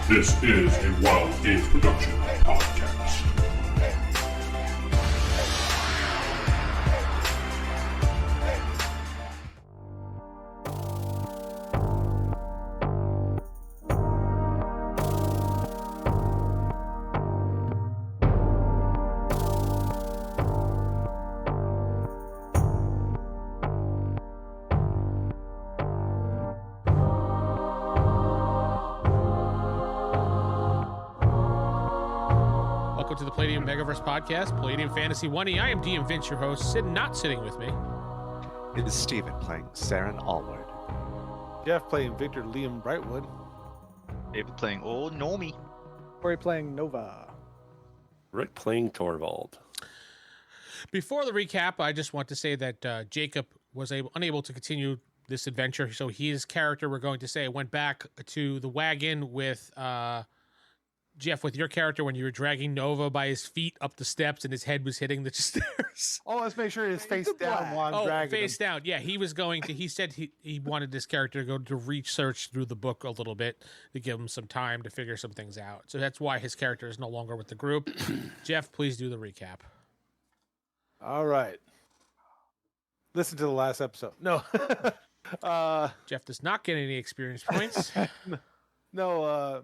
This is a Wild Games Production podcast. To the Palladium Megaverse podcast, Palladium Fantasy 1E. I am DM Vince, your host. Not sitting with me. It is Steven playing Seran Allward. Geoff playing Victor Liam Brightwood. David playing old Gnomey. Corey playing Nova. Rick playing Torvald. Before the recap, I just want to say that Jakob was unable to continue this adventure, so his character, we're going to say, went back to the wagon with Geoff, with your character, when you were dragging Nova by his feet up the steps and his head was hitting the stairs. Oh, let's make sure he's face down while I'm dragging face down. Yeah, he was going to. He said he wanted this character to go to research through the book a little bit to give him some time to figure some things out. So that's why his character is no longer with the group. Geoff, please do the recap. All right. Listen to the last episode. No. Geoff does not get any experience points. No.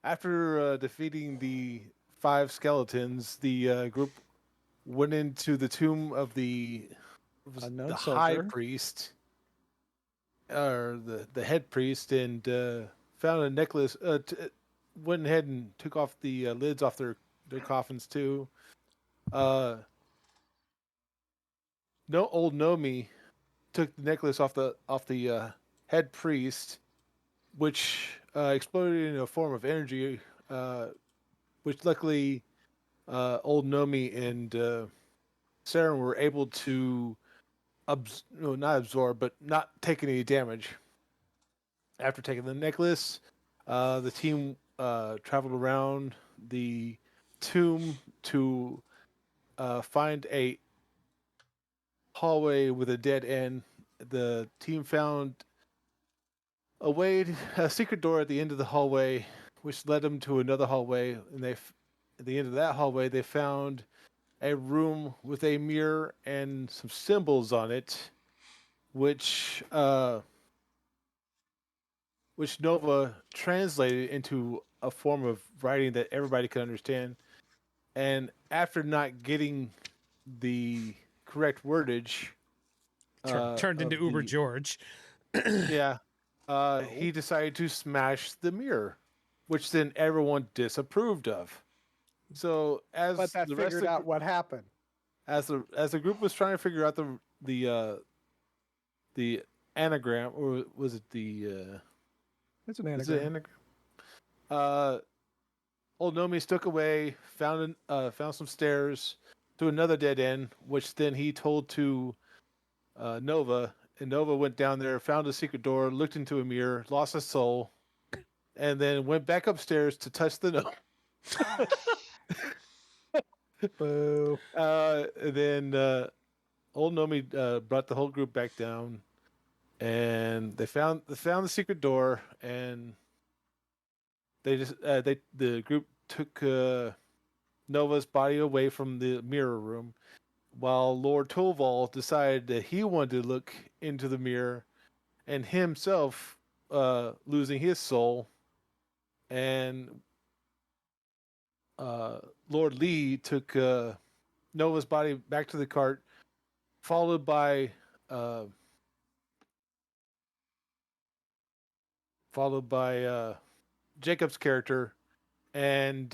After defeating the 5 skeletons, the group went into the tomb of the high priest, or the head priest, and found a necklace. Went ahead and took off the lids off their coffins too. Old Gnomey took the necklace off the head priest, which exploded in a form of energy, which luckily old Gnomey and Seran were able to not absorb, but not take any damage. After taking the necklace, the team traveled around the tomb to find a hallway with a dead end. The team found a secret door at the end of the hallway, which led them to another hallway. And at the end of that hallway, they found a room with a mirror and some symbols on it, which Nova translated into a form of writing that everybody could understand. And after not getting the correct wordage, turned into Uber George. Yeah. He decided to smash the mirror, which then everyone disapproved of. So but that figured out what happened. As the group was trying to figure out the anagram, or was it the? It's an anagram. Is it an anagram? Old Gnomey stuck away, found some stairs to another dead end, which then he told to Nova. And Nova went down there, found a secret door, looked into a mirror, lost his soul, and then went back upstairs to touch the gnome. Boo. Then old Gnomey brought the whole group back down, and they found the secret door, and the group took Nova's body away from the mirror room, while Lord Torvald decided that he wanted to look into the mirror and himself losing his soul. And Lord Lee took Nova's body back to the cart, followed by Jakob's character, and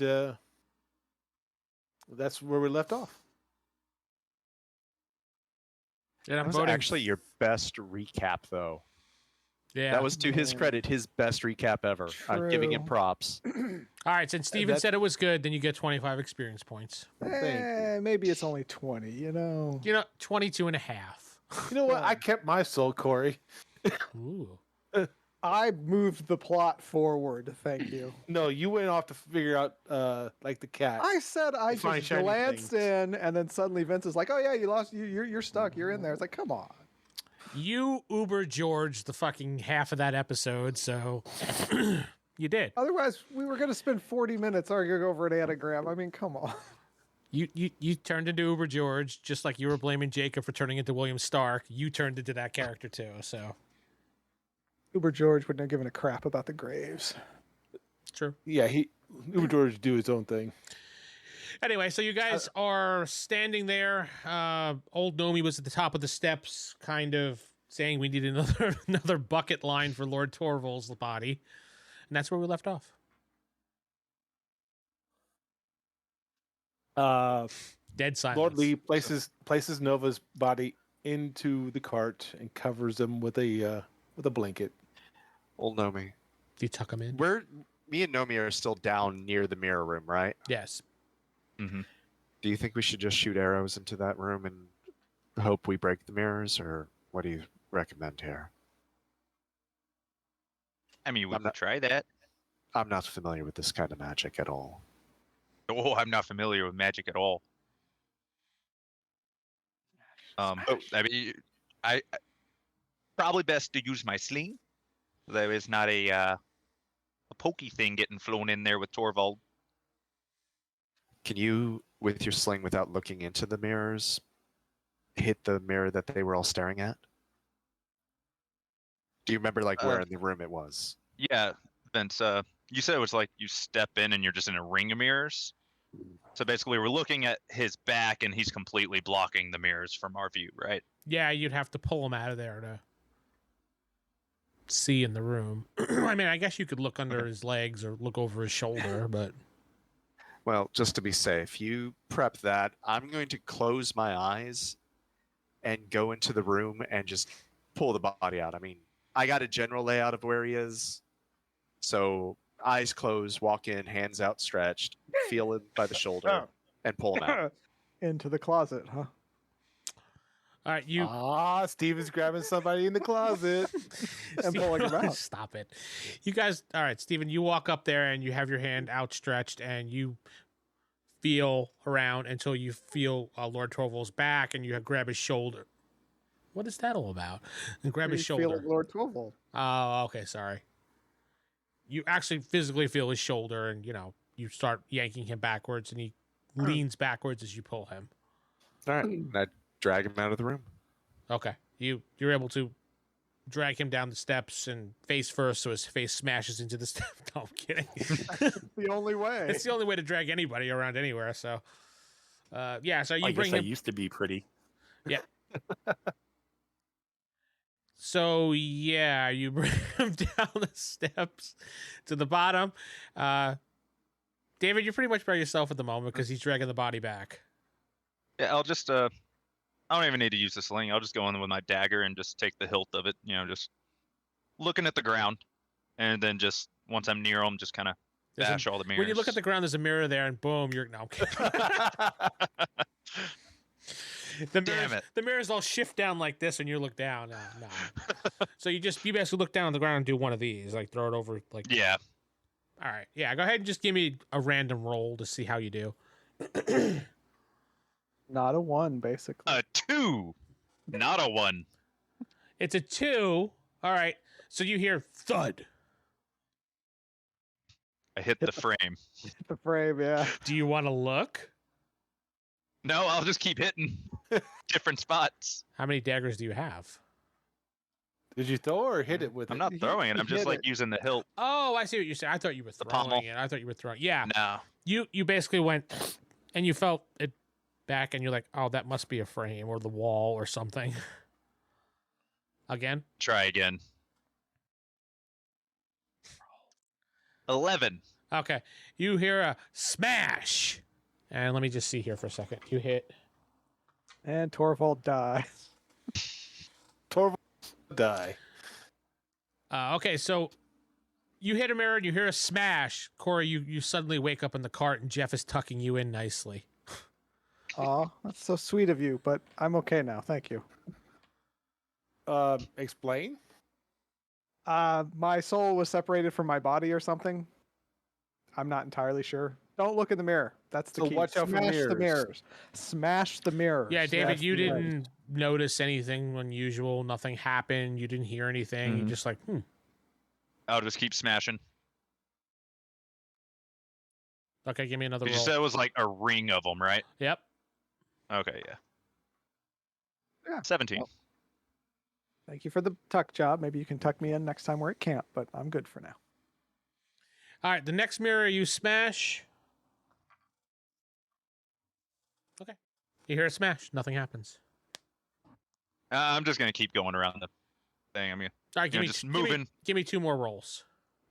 that's where we left off. And That was actually your best recap, though. Yeah. That was, to his credit, his best recap ever. I'm giving him props. All right, since Steven said it was good, then you get 25 experience points. Maybe it's only 20, you know. 22 and a half. You know what? I kept my soul, Corey. Ooh. I moved the plot forward, thank you. No, you went off to figure out, like the cat. I said I Find just shiny glanced things. in, and then suddenly Vince is like, "Oh yeah, you lost. You're stuck. You're in there." It's like, come on. You Uber George the fucking half of that episode, so You did. Otherwise, we were going to spend 40 minutes arguing over an anagram. I mean, come on. You turned into Uber George, just like you were blaming Jacob for turning into William Stark. You turned into that character too. So Uber George wouldn't have given a crap about the graves. true. Yeah, Uber George do his own thing. Anyway, so you guys are standing there. Old Gnomey was at the top of the steps, kind of saying we need another bucket line for Lord Torvald's body, and that's where we left off. Dead silence. Lord Lee places Nova's body into the cart and covers him with a blanket. Old Gnomey. Do you tuck him in? Me and Gnomey are still down near the mirror room, right? Yes. Mm-hmm. Do you think we should just shoot arrows into that room and hope we break the mirrors, or what do you recommend here? I mean, we could try that. I'm not familiar with this kind of magic at all. Oh, I'm not familiar with magic at all. I mean, I probably best to use my sling. There is not a pokey thing getting flown in there with Torvald. Can you, with your sling, without looking into the mirrors, hit the mirror that they were all staring at? Do you remember where in the room it was? Yeah, Vince. You said it was like you step in and you're just in a ring of mirrors. So basically, we're looking at his back and he's completely blocking the mirrors from our view, right? Yeah, you'd have to pull him out of there to see in the room. I mean, I guess you could look under his legs or look over his shoulder, but... Well, just to be safe, you prep that. I'm going to close my eyes and go into the room and just pull the body out. I mean, I got a general layout of where he is. So eyes closed, walk in, hands outstretched, feel him by the shoulder, and pull him out. Into the closet, huh? All right, you... Steven's grabbing somebody in the closet. And pulling him out. Stop it. You guys... All right, Steven, you walk up there and you have your hand outstretched and you feel around until you feel Lord Torvald's back and you grab his shoulder. What is that all about? And grab his shoulder. Feel Lord Torvald. Oh, okay, sorry. You actually physically feel his shoulder and, you start yanking him backwards and he leans backwards as you pull him. All right. And I drag him out of the room. Okay. You're able to drag him down the steps and face first so his face smashes into the step. No, I'm kidding. The only way. It's the only way to drag anybody around anywhere, so... so you I bring guess him... I used to be pretty. Yeah. So, yeah, you bring him down the steps to the bottom. David, you're pretty much by yourself at the moment because he's dragging the body back. Yeah, I'll just I don't even need to use the sling. I'll just go in with my dagger and just take the hilt of it, just looking at the ground. And then just, once I'm near him, just kind of bash all the mirrors. When you look at the ground, there's a mirror there, and boom, no, I'm kidding. The mirrors all shift down like this when you look down. No. So you basically look down on the ground and do one of these, like throw it over, like... Yeah. All right. Yeah, go ahead and just give me a random roll to see how you do. Not a 1, basically. A 2, not a 1. It's a 2. All right. So you hear thud. I hit the frame. Hit the frame, yeah. Do you want to look? No, I'll just keep hitting different spots. How many daggers do you have? Did you throw or hit it with I'm it? not throwing it. I'm just hit it. using the hilt. Oh, I see what you're saying. I thought you were pommel. throwing it. I thought you were throwing. Yeah. No. You basically went and you felt it back and you're like, oh, that must be a frame or the wall or something. Again? Try again. 11. Okay. You hear a smash. And let me just see here for a second. You hit. And Torvald dies. Torvald die. Okay, so you hit a mirror and you hear a smash. Corey, you suddenly wake up in the cart and Geoff is tucking you in nicely. Aw, that's so sweet of you, but I'm okay now. Thank you. Explain? My soul was separated from my body or something. I'm not entirely sure. Don't look in the mirror. That's the So key. watch out for Smash the mirrors. mirrors. Smash the mirrors. Yeah, David, Smash you the mirrors. didn't notice anything unusual. Nothing happened. You didn't hear anything. You're just like, I'll just keep smashing. Okay, give me another You roll. said it was like a ring of them, right? Yep. Okay, yeah. Yeah. 17. Well, thank you for the tuck job. Maybe you can tuck me in next time we're at camp, but I'm good for now. All right, the next mirror you smash. Okay. You hear a smash. Nothing happens. I'm just gonna keep going around the thing. I'm gonna, All right, just moving. Give me 2 more rolls.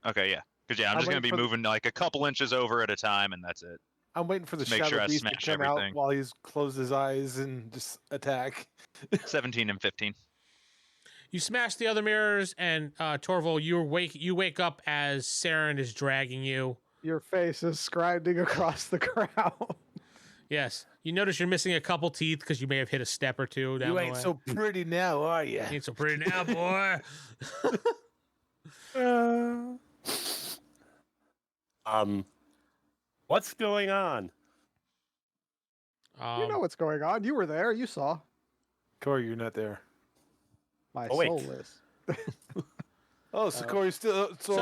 Okay, yeah. Because I'm I'm just gonna waiting be for the- moving like a couple inches over at a time, and that's it. I'm waiting for the Just make shadow sure I beast to smash come out everything. while he's closed his eyes and just attack. 17 and 15. You smash the other mirrors, and Torvald, you wake up as Seran is dragging you. Your face is scribing across the ground. Yes. You notice you're missing a couple teeth because you may have hit a step or two down You the ain't way. so pretty now, are you? Ain't so pretty now, boy. What's going on? You know what's going on. You were there. You saw. Corey, you're not there. My Oh, wait. soul is. Oh, so Corey's still. So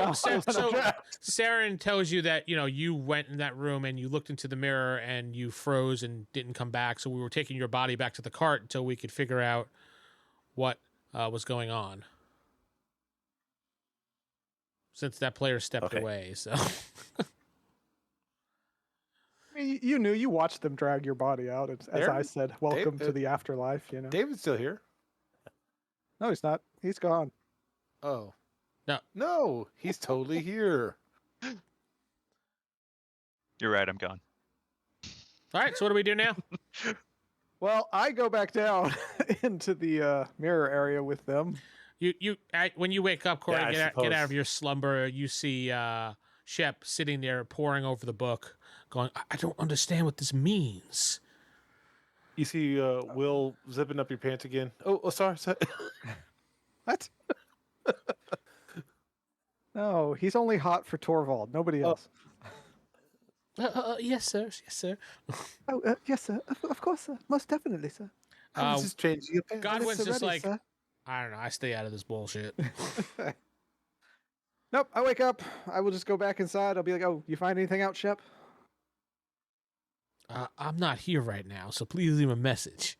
Seran tells you that, you went in that room and you looked into the mirror and you froze and didn't come back. So we were taking your body back to the cart until we could figure out what was going on. Since that player stepped Okay. away, so. I mean, you knew. You watched them drag your body out. As There- I said, welcome to Dave- the afterlife. David's still here. No, he's not. He's gone. Oh. No. No, he's totally here. You're right, I'm gone. All right, so what do we do now? Well, I go back down into the mirror area with them. When you wake up, Corey, Yeah, I get out suppose. of your slumber. You see Shep sitting there poring over the book, going, "I don't understand what this means." You see Will zipping up your pants again. Oh, sorry. What? No, he's only hot for Torvald. Nobody else. Yes, sir. Yes, sir. Oh, yes, sir. Of course, sir. Most definitely, sir. I was just changing your pants. Godwin's It's just already, like, sir. I don't know. I stay out of this bullshit. Nope, I wake up. I will just go back inside. I'll be like, oh, you find anything out, Shep? I'm not here right now, so please leave a message.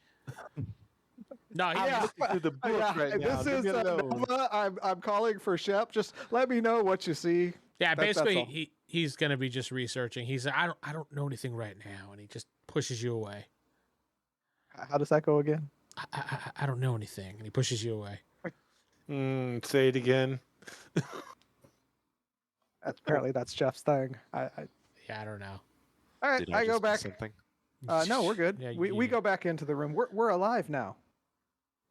No, he, Yeah. looking through the book Yeah, right now. this Leave is me alone. Nova. I'm calling for Shep. Just let me know what you see. yeah. that's Basically, all. he's gonna be just researching. He's I don't know anything right now, and he just pushes you away. How does that go again? I don't know anything, and he pushes you away. Say it again. Apparently, that's Jeff's thing. Yeah, I don't know. All right, Did I go just miss back. Something? No, we're good. Yeah, we go back into the room. We're alive now.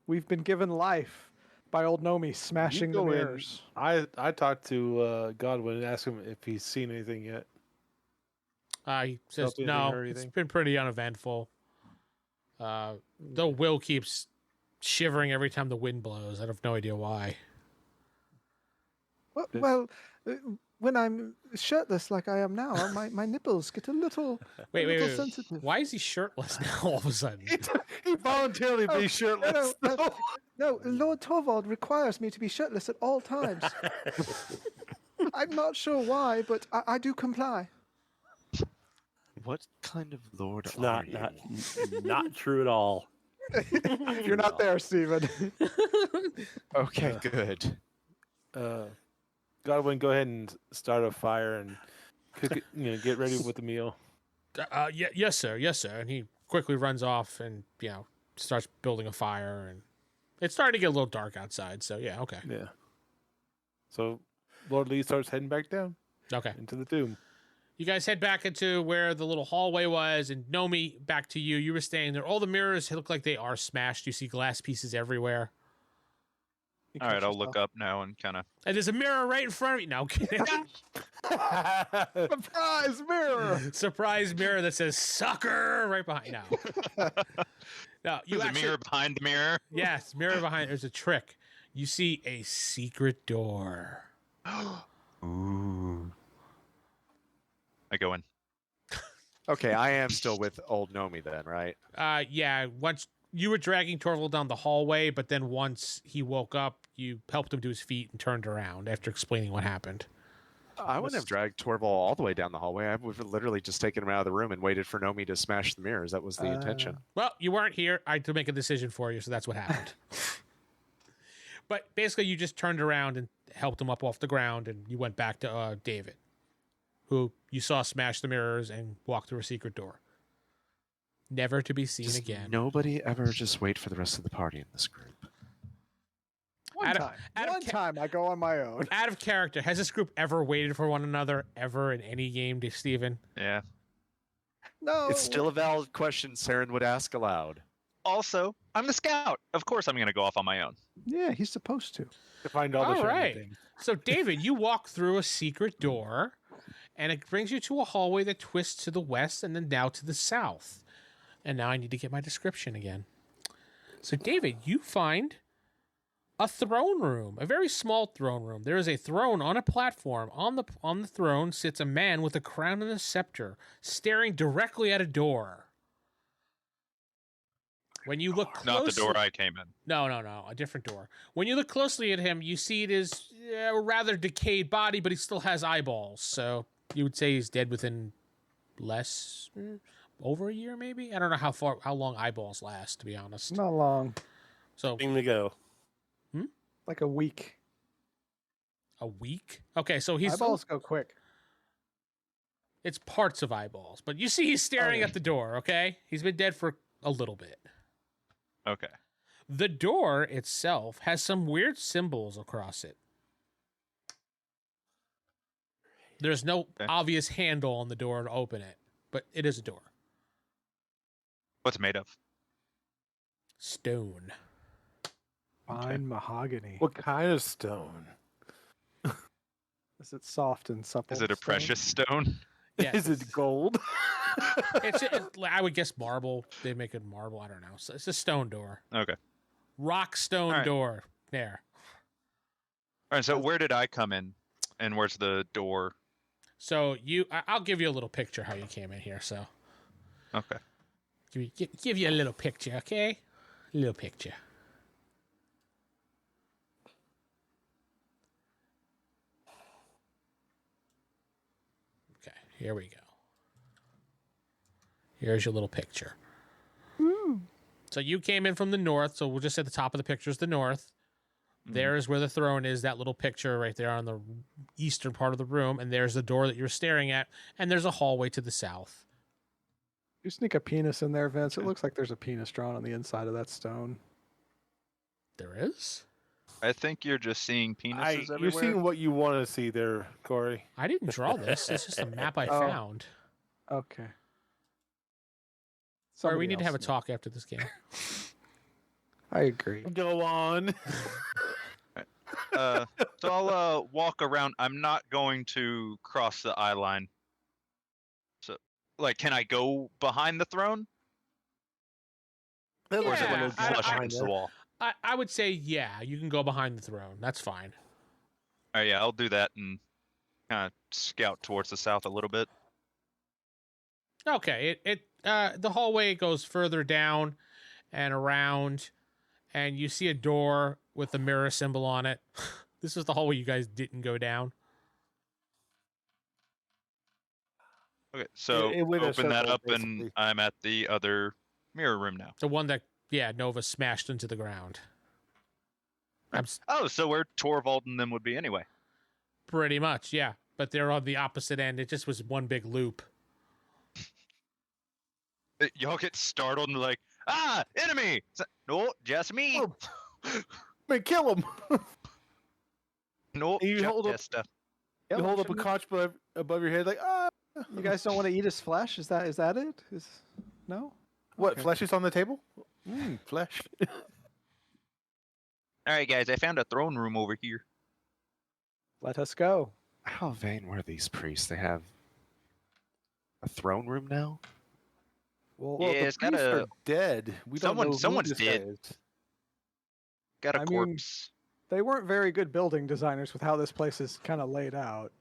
We've been given life by old Gnomey smashing You the go in. mirrors. I talked to Godwin and asked him if he's seen anything yet. He says Felt anything no. or It's anything? been pretty uneventful. Though Will keeps shivering every time the wind blows. I have no idea why. Well, when I'm shirtless like I am now, my nipples get a little, Wait. sensitive. Why is he shirtless now all of a sudden? He voluntarily be shirtless. No, Lord Torvald requires me to be shirtless at all times. I'm not sure why, but I do comply. What kind of lord It's are not true at all. You're not there, Steven. Okay, good. Godwin, go ahead and start a fire and cook it, get ready with the meal. Yes, sir. Yes, sir. And he quickly runs off and starts building a fire. And it's starting to get a little dark outside. So yeah, okay, Yeah. So Lord Lee starts heading back down okay. into the tomb. You guys head back into where the little hallway was, and Gnomey, back to you. You were staying there. All the mirrors look like they are smashed. You see glass pieces everywhere. All right, I'll look up now and kind of. And there's a mirror right in front of you. No, I'm kidding. Surprise mirror! Surprise mirror that says "sucker" right behind. No, you There's a actually. mirror behind the mirror. Yes, mirror behind. There's a trick. You see a secret door. Ooh. I go in. Okay, I am still with old Gnomey then, right? Yeah. Once you were dragging Torvald down the hallway, but then once he woke up, you helped him to his feet and turned around after explaining what happened. I wouldn't have dragged Torvald all the way down the hallway. I would have literally just taken him out of the room and waited for Gnomey to smash the mirrors. That was the intention. Well, you weren't here. I had to make a decision for you, so that's what happened. But basically, you just turned around and helped him up off the ground, and you went back to David, who you saw smash the mirrors and walk through a secret door. Never to be seen Just again. Nobody ever just wait for the rest of the party in this group. One time I go on my own. Out of character, has this group ever waited for one another ever in any game, Steven? Yeah. No. It's still a valid question Seran would ask aloud. Also, I'm the scout. Of course I'm going to go off on my own. Yeah, he's supposed to. To find all the shiny right. things. So, David, you walk through a secret door, and it brings you to a hallway that twists to the west and then now to the south. And now I need to get my description again. So, David, you find a throne room, a very small throne room. There is a throne on a platform. On the throne sits a man with a crown and a scepter, staring directly at a door. When you look closely, Not the door I came in. No, a different door. When you look closely at him, you see it is a rather decayed body, but he still has eyeballs. So you would say he's dead within over a year, maybe. I don't know how long eyeballs last, to be honest. Not long. So Thing to go. Like a week. a week. Okay, so he's Eyeballs go quick. It's parts of eyeballs, but you see he's staring at the door. Okay, he's been dead for a little bit. Okay. The door itself has some weird symbols across it. There's no obvious handle on the door to open it, but it is a door. What's it made of? Stone. Fine mahogany. What kind of stone? Is it soft and supple? Is it a stone? precious stone? Yeah, Is it gold? I would guess marble. They make it marble. I don't know. So it's a stone door. Okay. Rock stone All right. door. There. All right. So where did I come in, and where's the door? So I'll give you a little picture how you came in here. So Okay. give you a little picture, okay? A little picture. Okay, here we go. Here's your little picture. So you came in from the north, so we'll just say the top of the picture is the north. There's where the throne is, that little picture right there on the eastern part of the room, and there's the door that you're staring at, and there's a hallway to the south. You sneak a penis in there, Vince. It looks like there's a penis drawn on the inside of that stone. There is? I think you're just seeing penises everywhere. You're seeing what you want to see there, Corey. I didn't draw this. It's just a map I found. Okay. Sorry, we Somebody need to have a else talk after this game. I agree. Go on. So I'll walk around. I'm not going to cross the eye line. So, like, can I go behind the throne? That looks Yeah, like a little I- Flush I- against the wall. I would say, yeah, you can go behind the throne. That's fine. All right, yeah, I'll do that and kind of scout towards the south a little bit. Okay, the hallway goes further down and around, and you see a door with a mirror symbol on it. This is the hallway you guys didn't go down. Okay, so It went a open that circle, up, and basically. I'm at the other mirror room now. The one that, Nova smashed into the ground. Oh, so where Torvald and them would be anyway. Pretty much, yeah. But they're on the opposite end. It just was one big loop. Y'all get startled and like, enemy! No, just me. Oh. Man, kill him. No, You just hold up- that stuff. Yeah, You hold up a shouldn't- conch above your head, like, You guys don't want to eat his flesh? Is that it? No? What, Okay. flesh is on the table? Flesh. All right, guys, I found a throne room over here. Let us go. How vain were these priests? They have a throne room now? Well, Yeah, the it's got priests a- are dead. We don't know who someone's this dead. guy is. Got a I mean- corpse. they weren't very good building designers with how this place is kind of laid out.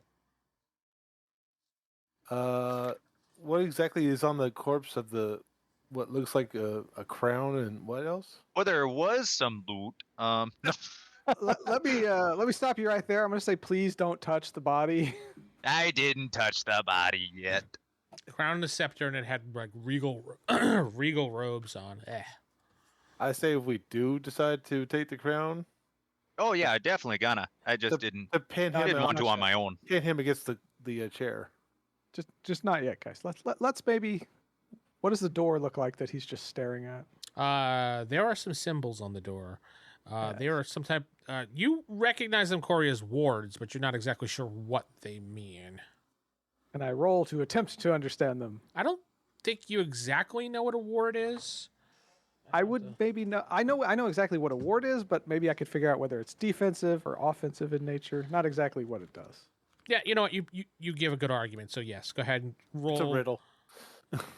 What exactly is on the corpse of what looks like a crown and what else? Well, there was some loot. No. let me stop you right there. I'm going to say please don't touch the body I didn't touch the body yet. Crown and the scepter, and it had like regal robes on. I say if we do decide to take the crown, Oh yeah, definitely gonna. I just didn't. to pin him, Didn't want to on my own. pin him against the chair. Just not yet, guys. Let's maybe. What does the door look like that he's just staring at? There are some symbols on the door. There are some type. You recognize them, Corey, as wards, but you're not exactly sure what they mean. And I roll to attempt to understand them. I don't think you exactly know what a ward is. I would maybe know. I know exactly what a ward is, but maybe I could figure out whether it's defensive or offensive in nature. Not exactly what it does. Yeah, you know what? You give a good argument. So yes, go ahead and roll. It's a riddle.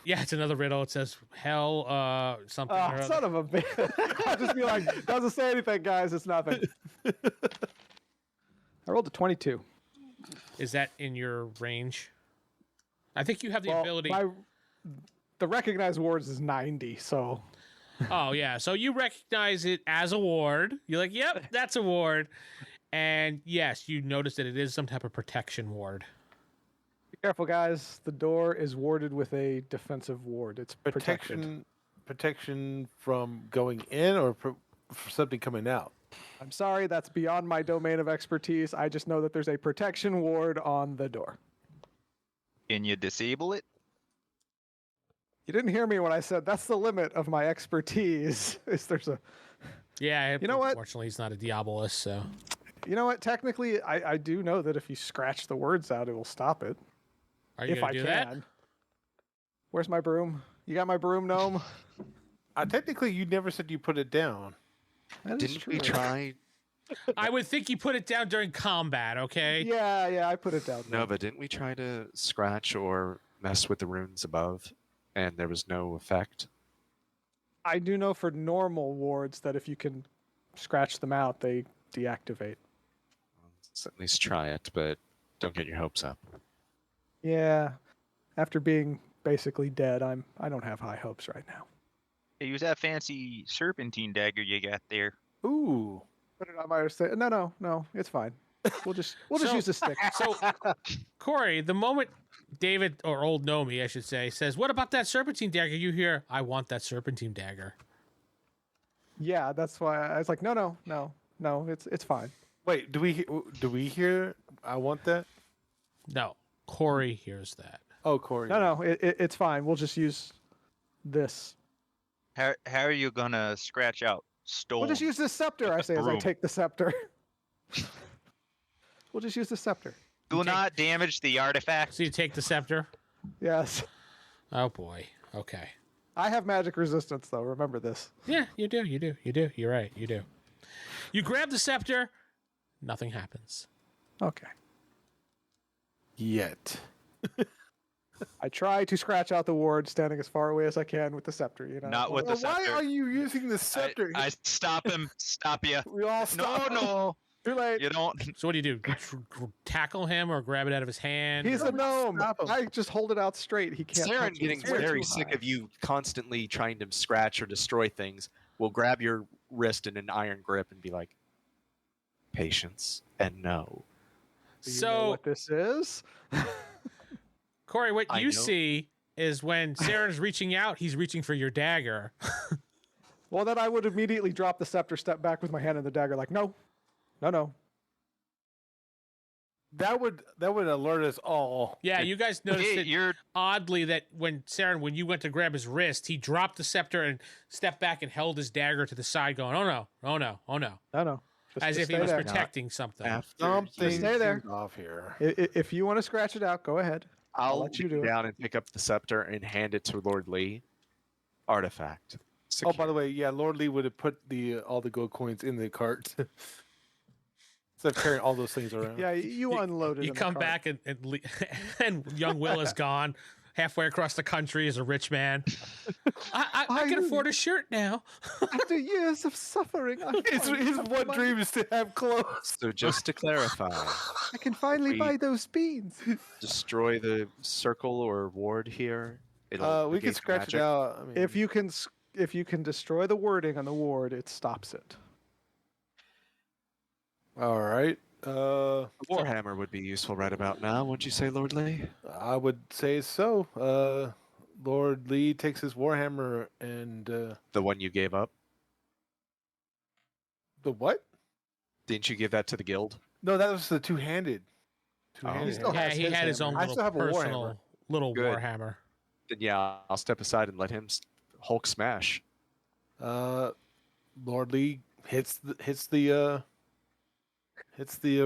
Yeah, it's another riddle. It says hell, something. Oh, son of a bitch! I'll just be like, doesn't say anything, guys. It's nothing. I rolled a 22. Is that in your range? I think you have the ability. The recognized wards is 90, so. Oh yeah, so you recognize it as a ward. You're like, yep, that's a ward. And yes, you notice that it is some type of protection ward. Be careful, guys. The door is warded with a defensive ward. It's protected. Protection from going in or for something coming out. I'm sorry, that's beyond my domain of expertise. I just know that there's a protection ward on the door. Can you disable it? You didn't hear me when I said that's the limit of my expertise. Yeah, you know what? Unfortunately, he's not a Diabolist, so. You know what? Technically, I do know that if you scratch the words out, it will stop it. Are you if gonna I do can. that? Where's my broom? You got my broom, gnome? Technically, you never said you put it down. Didn't we try? I would think you put it down during combat, okay? Yeah, I put it down. No, but didn't we try to scratch or mess with the runes above, and there was no effect? I do know for normal wards that if you can scratch them out, they deactivate. Let's at least try it, but don't get your hopes up. Yeah, after being basically dead, I don't have high hopes right now. Hey, use that fancy serpentine dagger you got there. Ooh. Put it on my no, it's fine. We'll just use the stick. So, Corey, the moment David, or old Gnomey, I should say, says, "What about that serpentine dagger?" You hear, "I want that serpentine dagger." Yeah, that's why I was like, no, it's fine. Wait, do we hear? I want that. No, Corey hears that. Oh, Corey. No, it's fine. We'll just use this. How are you gonna scratch out stone? We'll just use this scepter, I say, as I broom. take the scepter. We'll just use the scepter. Do not damage the artifact. So you take the scepter? Yes. Oh boy. Okay. I have magic resistance, though. Remember this. Yeah, you do. You're right. You do. You grab the scepter. Nothing happens. Okay. Yet. I try to scratch out the ward, standing as far away as I can with the scepter. You know. Not with the Why scepter. are you using the scepter? I stop him. Stop you. We all stop. No. Too late. You don't. So what do? You tackle him or grab it out of his hand? He's a gnome. Stop him. I just hold it out straight. He can't. Saren, touch it. getting It's way very too sick high. of you constantly trying to scratch or destroy things, will grab your wrist in an iron grip and be like, "Patience and no." Do you So- know what this is? Corey, what I you know. see is when Seran's reaching out, he's reaching for your dagger. Well, then I would immediately drop the scepter, step back with my hand in the dagger, like, no. That would alert us all. Yeah, you guys noticed Hey, it you're oddly that when you went to grab his wrist, he dropped the scepter and stepped back and held his dagger to the side, going, "Oh no, oh no, oh no," No. as if he stay was there. protecting something. Something stay there. seems off here. If you want to scratch it out, go ahead. I'll let you lean do it. down and pick up the scepter and hand it to Lord Lee. Artifact. Oh, by Secure. the way, yeah, Lord Lee would have put all the gold coins in the cart. Instead of carrying all those things around. Yeah, you unloaded. You in the come cart. back and young Will is gone. Halfway across the country as a rich man. I can Finally. afford a shirt now. After years of suffering, His one dream is to have clothes. So just to clarify, I can finally We- buy those beans. destroy the circle or ward here. It'll We can negate the scratch magic. it out. I mean, If you can destroy the wording on the ward, it stops it. all right. Warhammer would be useful right about now, wouldn't you say, Lord Lee? I would say so. Lord Lee takes his warhammer and The one you gave up? the what? Didn't you give that to the guild? No, that was the two-handed. Oh. He still Yeah, has he had his own hammer. I little still have a warhammer. personal little Good. warhammer. Then yeah, I'll step aside and let him Hulk smash. Lord Lee hits the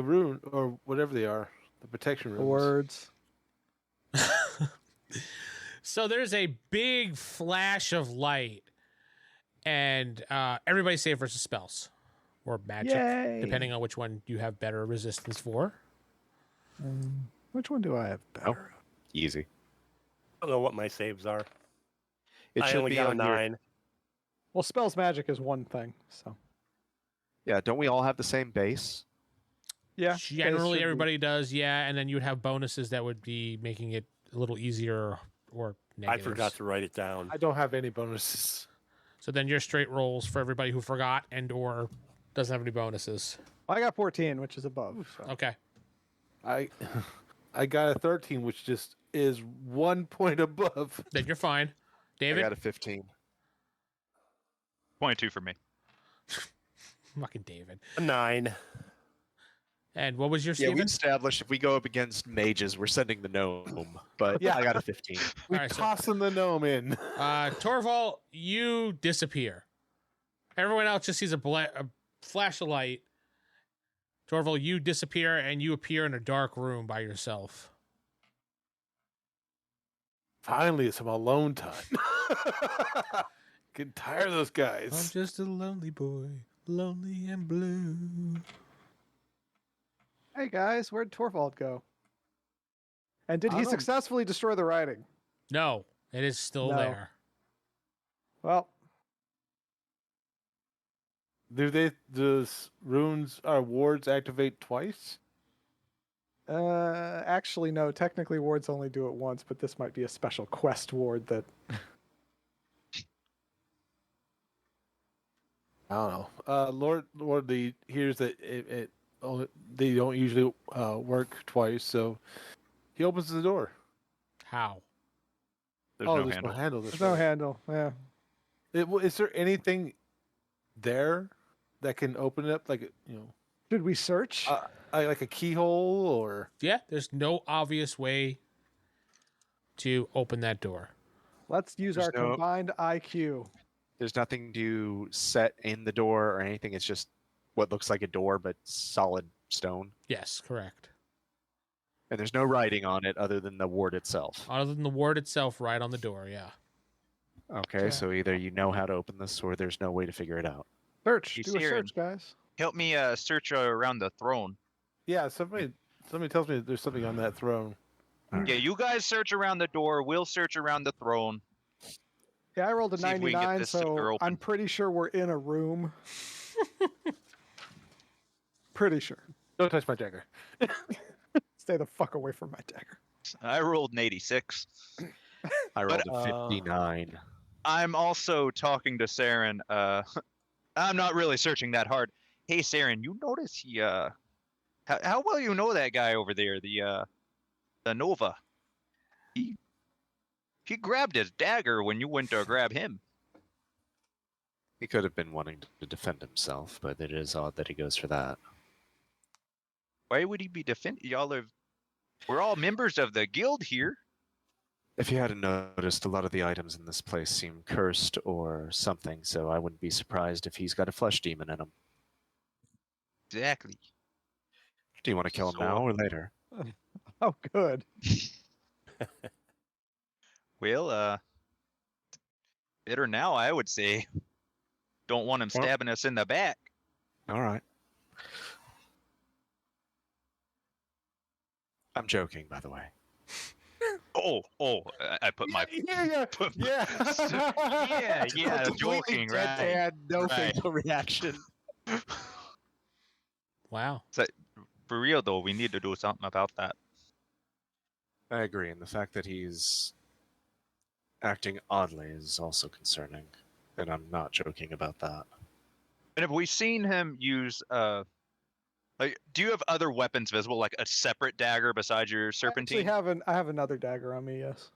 rune or whatever they are, the protection runes. Words. So there's a big flash of light, and everybody save versus spells or magic, Yay. depending on which one you have better resistance for. Which one do I have better? Easy. I don't know what my saves are. It I should only be got a on your. 9. Well, spells magic is one thing, so Yeah, don't we all have the same base? yeah. those Generally, should be- everybody does, yeah, and then you would have bonuses that would be making it a little easier or I negatives. forgot to write it down. I don't have any bonuses. So then your straight rolls for everybody who forgot and or doesn't have any bonuses. I got 14, which is above. So. Okay. I got a 13, which just is 1 point above. Then you're fine. I David? got a 15. 22 for me. Fucking David. A 9. And what was your Yeah, we Steven? established if we go up against mages, we're sending the gnome. But Yeah. I got a 15. We All right, so- tossing the gnome in. Torvald, you disappear. Everyone else just sees a flash of light. Torvald, you disappear and you appear in a dark room by yourself. Finally, some alone time. Getting tired of those I'm guys. just a lonely boy, lonely and blue. Hey guys, where'd Torvald go? And did I he don't know. successfully destroy the writing? No, it is still No. there. Well, Does runes or wards activate twice? actually, no. Technically, wards only do it once, but this might be a special quest ward that. I don't know. Lord Lee hears that they don't usually work twice, so he opens the door. How? There's oh, no there's handle. no handle. There's no handle. Yeah. Is there anything there that can open it up, like Should we search? like a keyhole or? Yeah, there's no obvious way to open that door. Let's use there's our no- combined IQ. There's nothing to set in the door or anything. It's just what looks like a door, but solid stone. Yes, correct. And there's no writing on it other than the ward itself. Other than the word itself right on the door, yeah. Okay, Okay. so either you know how to open this or there's no way to figure it out. Search. He's Do a here search, guys. Help me search around the throne. Yeah, somebody tells me there's something on that throne. Yeah, you guys search around the door. We'll search around the throne. Yeah, I rolled a See if we can get 99, this sucker so open. I'm pretty sure we're in a room. Pretty sure. Don't touch my dagger. Stay the fuck away from my dagger. I rolled an 86. I rolled But, a 59. I'm also talking to Seran. I'm not really searching that hard. Hey, Seran, you notice he how well you know that guy over there, the Nova? He grabbed his dagger when you went to grab him. He could have been wanting to defend himself, but it is odd that he goes for that. Why would he be defending we're all members of the guild here. If you hadn't noticed, a lot of the items in this place seem cursed or something, so I wouldn't be surprised if he's got a flesh demon in him. Exactly. Do you want to kill him So- now or later? Oh, good. Well, better now, I would say. Don't want him Well- stabbing us in the back. All right. I'm joking, by the way. I put my Yeah. yeah, joking, right? No Right. facial reaction. Wow. For real though, we need to do something about that. I agree, and the fact that he's acting oddly is also concerning, and I'm not joking about that. And have we seen him use Like, do you have other weapons visible, like a separate dagger besides your serpentine? I have another dagger on me. Yes.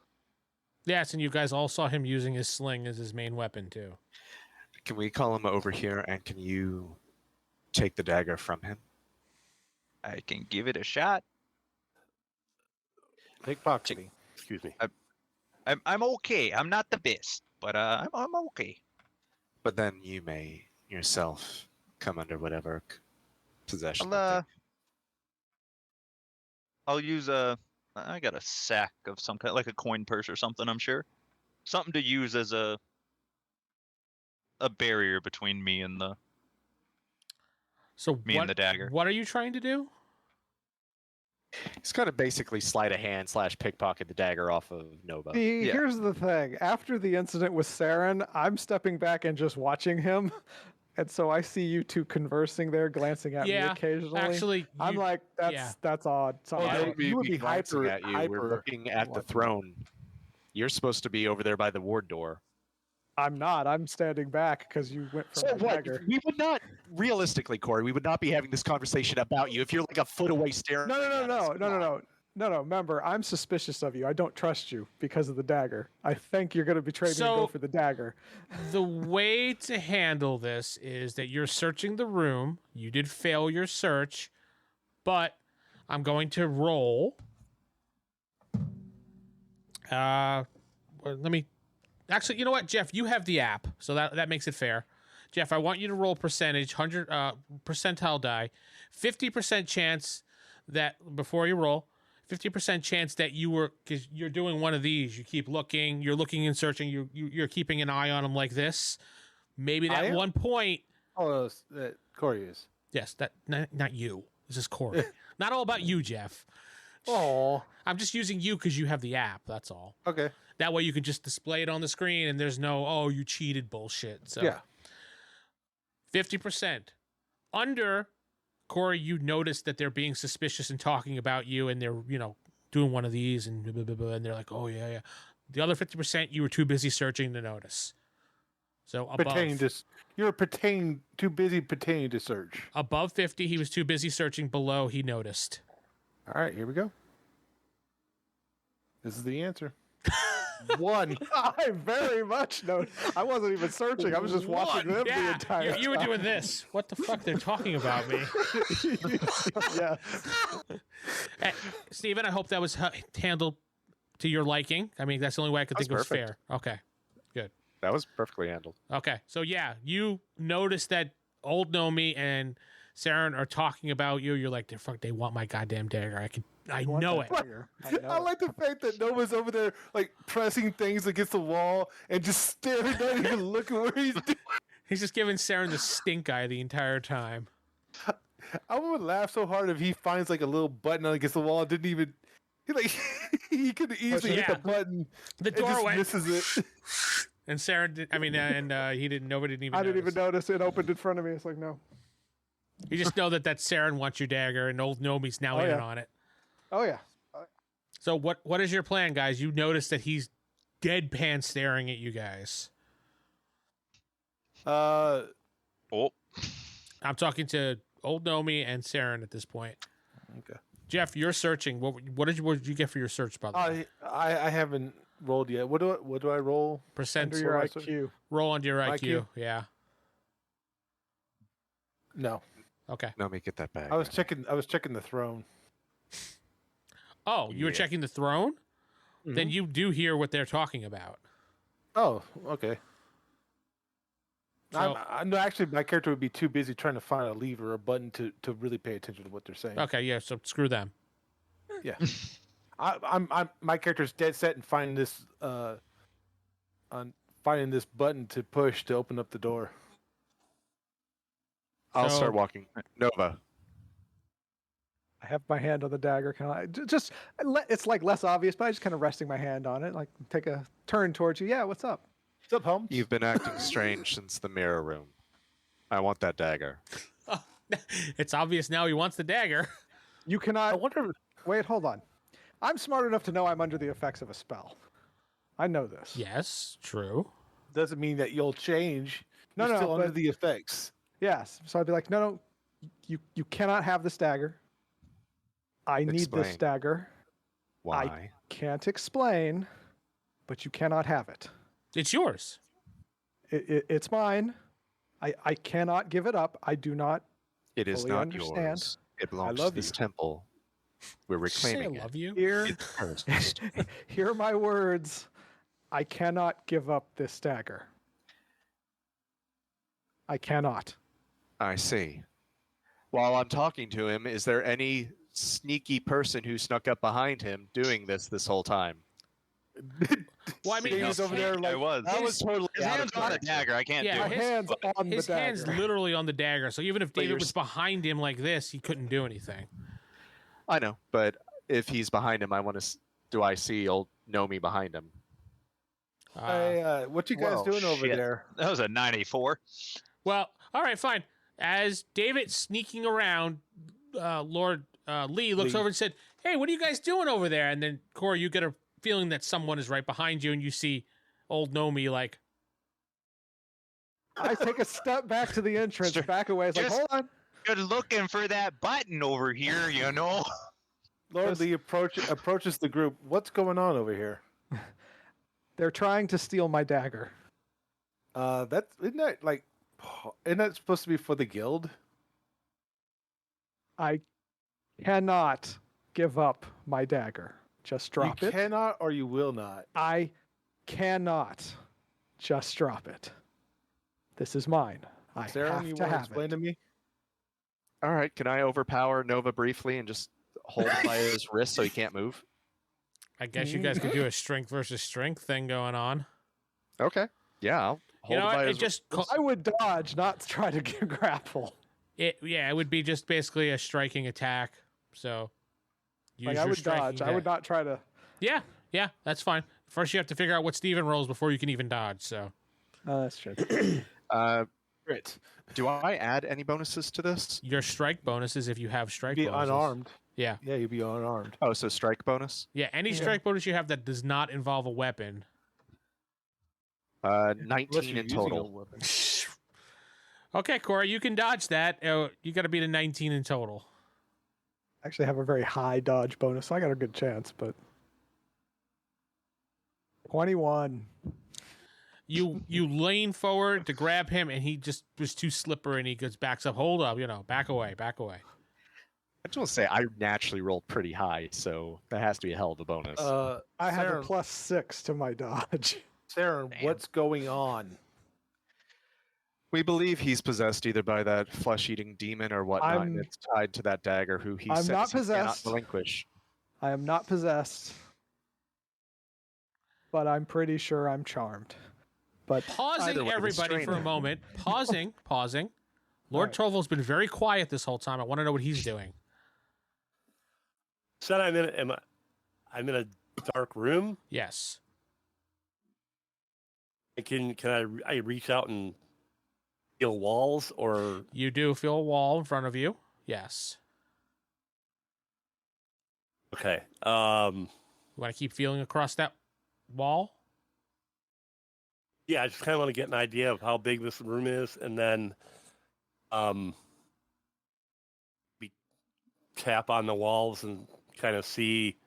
Yes, and you guys all saw him using his sling as his main weapon too. Can we call him over here, and can you take the dagger from him? I can give it a shot. Pickpocketing. Excuse me. I'm okay. I'm not the best, but I'm okay. But then you may yourself come under whatever possession. I'll use I got a sack of some kind, like a coin purse or something. I'm sure, something to use as a barrier between me and the And the dagger. What are you trying to do? He's kind of basically sleight of hand / pickpocket the dagger off of Nova. See, Yeah. here's the thing. After the incident with Seran, I'm stepping back and just watching him. And so I see you two conversing there, glancing at me occasionally. Actually, I'm like, that's odd. Something Why wrong. would we You would be be glancing hyper- at you? We're hyper- looking at the watching. throne. You're supposed to be over there by the ward door. I'm not. I'm standing back because you went for So my what? dagger. We would not, realistically, Corey, we would not be having this conversation about you if you're like a foot away staring. No. at us. Come on. Remember, I'm suspicious of you. I don't trust you because of the dagger. I think you're going to betray me and go for the dagger. The way to handle this is that you're searching the room. You did fail your search, but I'm going to roll. Let me. Actually, you know what, Geoff? You have the app, so that makes it fair. Geoff, I want you to roll percentage, 100 percentile die, 50% chance that before you roll. 50% chance that you were, because you're doing one of these. You keep looking, you're looking and searching. You're keeping an eye on them like this. Maybe I that am? one point. Oh, that Corey is. Yes, that not you. This is Corey. Not all about you, Geoff. Oh, I'm just using you because you have the app. That's all. okay. That way you can just display it on the screen, and there's no you cheated bullshit. So Yeah. 50% under. Corey, you notice that they're being suspicious and talking about you, and they're, doing one of these, and blah, blah, blah, and they're like, oh, yeah. The other 50%, you were too busy searching to notice. So above, too busy pertaining to search. above 50, he was too busy searching. Below, he noticed. All right, here we go. This is the answer. 1. I very much know. I wasn't even searching. I was just watching them the Yeah, entire you were time. doing this. What the fuck? They're talking about me. Yeah. Hey, Steven, I hope that was handled to your liking. I mean, that's the only way I could That think was it was fair. Okay. That was perfectly handled. Okay. So, yeah, you notice that old Gnomey and Seran are talking about you. You're like, they want my goddamn dagger. I know it. I like the fact that Nova's over there, like, pressing things against the wall and just staring, not even looking where he's doing. He's just giving Seran the stink eye the entire time. I would laugh so hard if he finds, like, a little button against the wall and didn't even... He could easily hit yeah. the button. The and door just went. misses it. And Seran, he didn't. Nobody didn't even. I didn't even notice. notice it opened in front of me. It's like, no. You just know that Seran wants your dagger, and old Gnomey's now Oh, in yeah. on it. Oh, yeah. So what is your plan, guys? You notice that he's deadpan staring at you guys. Oh, I'm talking to old Gnomey and Seran at this point. Okay. Geoff, you're searching. What did you get for your search, by the way? I haven't rolled yet. What do I roll? Percent Under your what was IQ. roll under your IQ. IQ? Yeah. No. Okay. No, me get that back. I was checking the throne. Oh, you were Yeah. checking the throne? Then Mhm. you do hear what they're talking about. Oh, okay. So, No, actually, my character would be too busy trying to find a lever or a button to really pay attention to what they're saying. okay, yeah. So screw them. Yeah. My character's dead set in finding this button to push to open up the door. I'll So- start walking. Nova. I have my hand on the dagger. It's like less obvious, but I just kind of resting my hand on it, like take a turn towards you. Yeah, what's up? What's up, Holmes? You've been acting strange since the mirror room. I want that dagger. It's obvious now he wants the dagger. You I cannot. wonder. Wait, hold on. I'm smart enough to know I'm under the effects of a spell. I know this. Yes, true. Doesn't mean that you'll change. No, You're no, still under but- the effects. Yes. So I'd be like, no, You cannot have this dagger. I need this Explain. dagger. Why? Can't explain, but you cannot have it. It's yours. It's mine. I cannot give it up. I do not. It is fully not understand. yours. It belongs to love this you. temple. We're Say I reclaiming it. love you. Hear, It's cursed. hear my words. I cannot give up this dagger. I cannot. I see. While I'm talking to him, is there any sneaky person who snuck up behind him doing this whole time? Well, I mean, He's his over there I like was. That was totally His out hands of on the character. dagger. I can't Yeah, do My it. hands on his the hands dagger. literally on the dagger. So even if But David you're was behind him like this, he couldn't do anything. I know, but if he's behind him, I want to. Do I see old Gnomey behind him? what you guys Whoa, doing over shit. there? That was a 94. Well, all right, fine. As David's sneaking around, Lord Lee looks Lee. over and said, "Hey, what are you guys doing over there?" And then Corey, you get a feeling that someone is right behind you, and you see old Gnomey like, I take a step back to the entrance, Sure. back away. It's like, Just- hold on. Good looking for that button over here, you know. Lord Lee approaches the group. What's going on over here? They're trying to steal my dagger. Isn't that supposed to be for the guild? I cannot give up my dagger. Just drop you it. cannot or you will not. I cannot just drop it. This is mine. I Seran, have you to want to have explain it. to me? All right, can I overpower Nova briefly and just hold him by his wrist so he can't move? I guess you guys could do a strength versus strength thing going on. Okay. Yeah, I'll You hold know him by what? It his just I would dodge, not try to grapple. it would be just basically a striking attack. So use Like your I would striking dodge. I would attack. not try to. Yeah, that's fine. First, you have to figure out what Steven rolls before you can even dodge. So That's true. Crit. Do I add any bonuses to this? your strike bonuses if you have strike Be bonuses. unarmed. Yeah. Yeah, you'd be unarmed. Oh, so strike bonus? Yeah, any Yeah. strike bonus you have that does not involve a weapon. 19 in total. Okay, Corey, you can dodge that. You got to beat a 19 in total. Actually, have a very high dodge bonus, so I got a good chance. But 21. You lean forward to grab him, and he just was too slippery, and he goes backs up. Hold up, back away, back away. I just want to say I naturally rolled pretty high, so that has to be a hell of a bonus. I have a Seran, +6 to my dodge. Seran, Damn. what's going on? We believe he's possessed either by that flesh-eating demon or whatnot, and it's tied to that dagger who he I'm says not he cannot possessed. relinquish. I am not possessed, but I'm pretty sure I'm charmed. But Pausing Either way, the everybody for a strain- moment. Pausing. Lord Right. Torvald's been very quiet this whole time. I want to know what he's doing. Said I'm in a dark room. Yes. Can I reach out and feel walls or You do feel a wall in front of you. Yes. okay? You want to keep feeling across that wall? Yeah, I just kind of want to get an idea of how big this room is, and then we tap on the walls and kind of see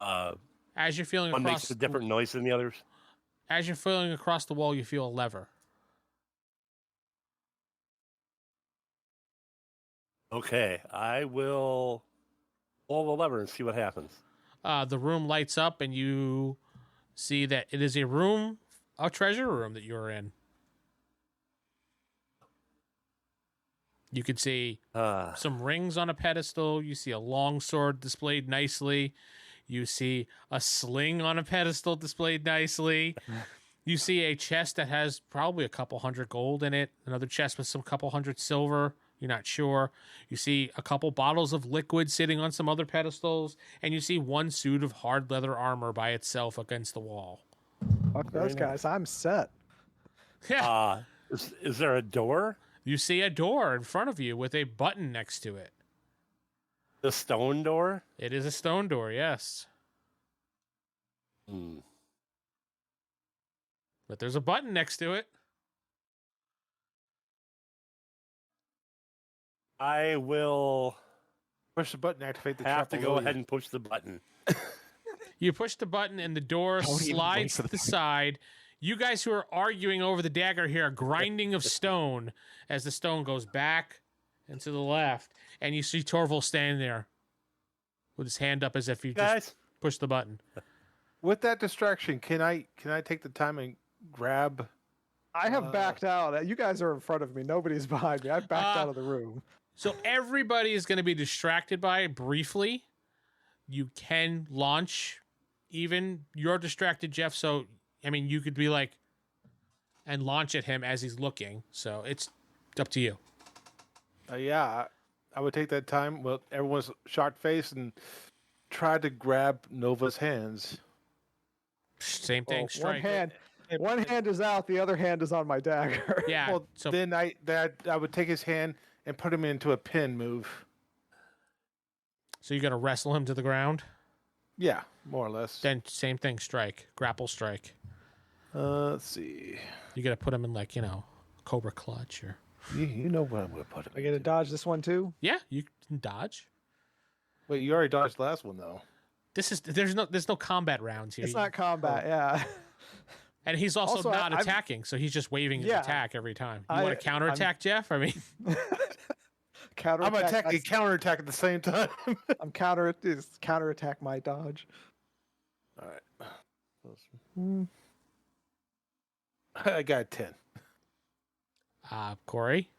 As you're feeling one across makes a different noise than the others. As you're feeling across the wall, you feel a lever. Okay, I will pull the lever and see what happens. The room lights up, and you see that it is a treasure room that you're in. You can see some rings on a pedestal. You see a long sword displayed nicely. You see a sling on a pedestal displayed nicely. You see a chest that has probably a couple hundred gold in it. Another chest with some couple hundred silver. You're not sure. You see a couple bottles of liquid sitting on some other pedestals. And you see one suit of hard leather armor by itself against the wall. fuck those guys. I'm set. Yeah. Is there a door? You see a door in front of you with a button next to it. The stone door? It is a stone door, yes. Hmm. But there's a button next to it. I will Push the button, activate the have trap to go below ahead you. and push the button. You push the button and the door Don't even wait slides for to the the side. You guys who are arguing over the dagger hear a grinding of stone as the stone goes back and to the left. And you see Torvald standing there with his hand up as if he just Guys, pushed the button. With that distraction, can I take the time and grab? I have backed out. You guys are in front of me. Nobody's behind me. I backed out of the room. So everybody is going to be distracted by it briefly. You can launch. Even you're distracted, Geoff. So, I mean, you could be like, and launch at him as he's looking. So it's up to you. Yeah, I would take that time. Well, everyone's shocked face and try to grab Nova's hands. Same thing. Well, Strike. one hand is out. The other hand is on my dagger. Yeah. Well, so then I would take his hand and put him into a pin move. so you're gonna wrestle him to the ground. Yeah, more or less. Then same thing. Strike. Grapple strike. Let's see. You got to put him in like Cobra clutch or. You know what I'm going to put him. I get to dodge this one too. Yeah, you can dodge. Wait, you already dodged the last one though. There's no combat rounds here. It's not combat. Yeah. And he's also, Also, not I've- attacking, so he's just waving his Yeah. attack every time. You I- want to counterattack, Geoff? I mean, Counter. I'm attacking counterattack at the same time. I'm counterattack my dodge. All right. I got a 10. Corey.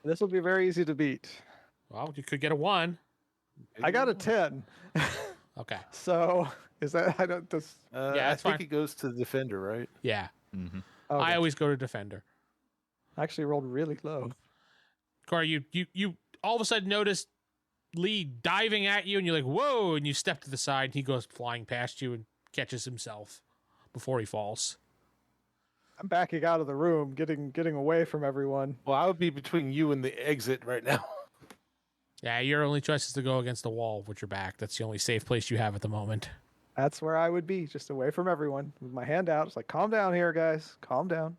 This will be very easy to beat. Well, you could get a 1. I got a 10. Okay. So is that I don't this? Yeah, I that's think fine. it goes to the defender, right? Yeah. Mm-hmm. Oh, I always go to defender. I actually rolled really low. Corey, you all of a sudden notice Lee diving at you, and you're like, whoa, and you step to the side, and he goes flying past you and catches himself before he falls. I'm backing out of the room, getting away from everyone. Well, I would be between you and the exit right now. Yeah, your only choice is to go against the wall with your back. That's the only safe place you have at the moment. That's where I would be, just away from everyone, with my hand out. It's like, calm down here, guys. Calm down.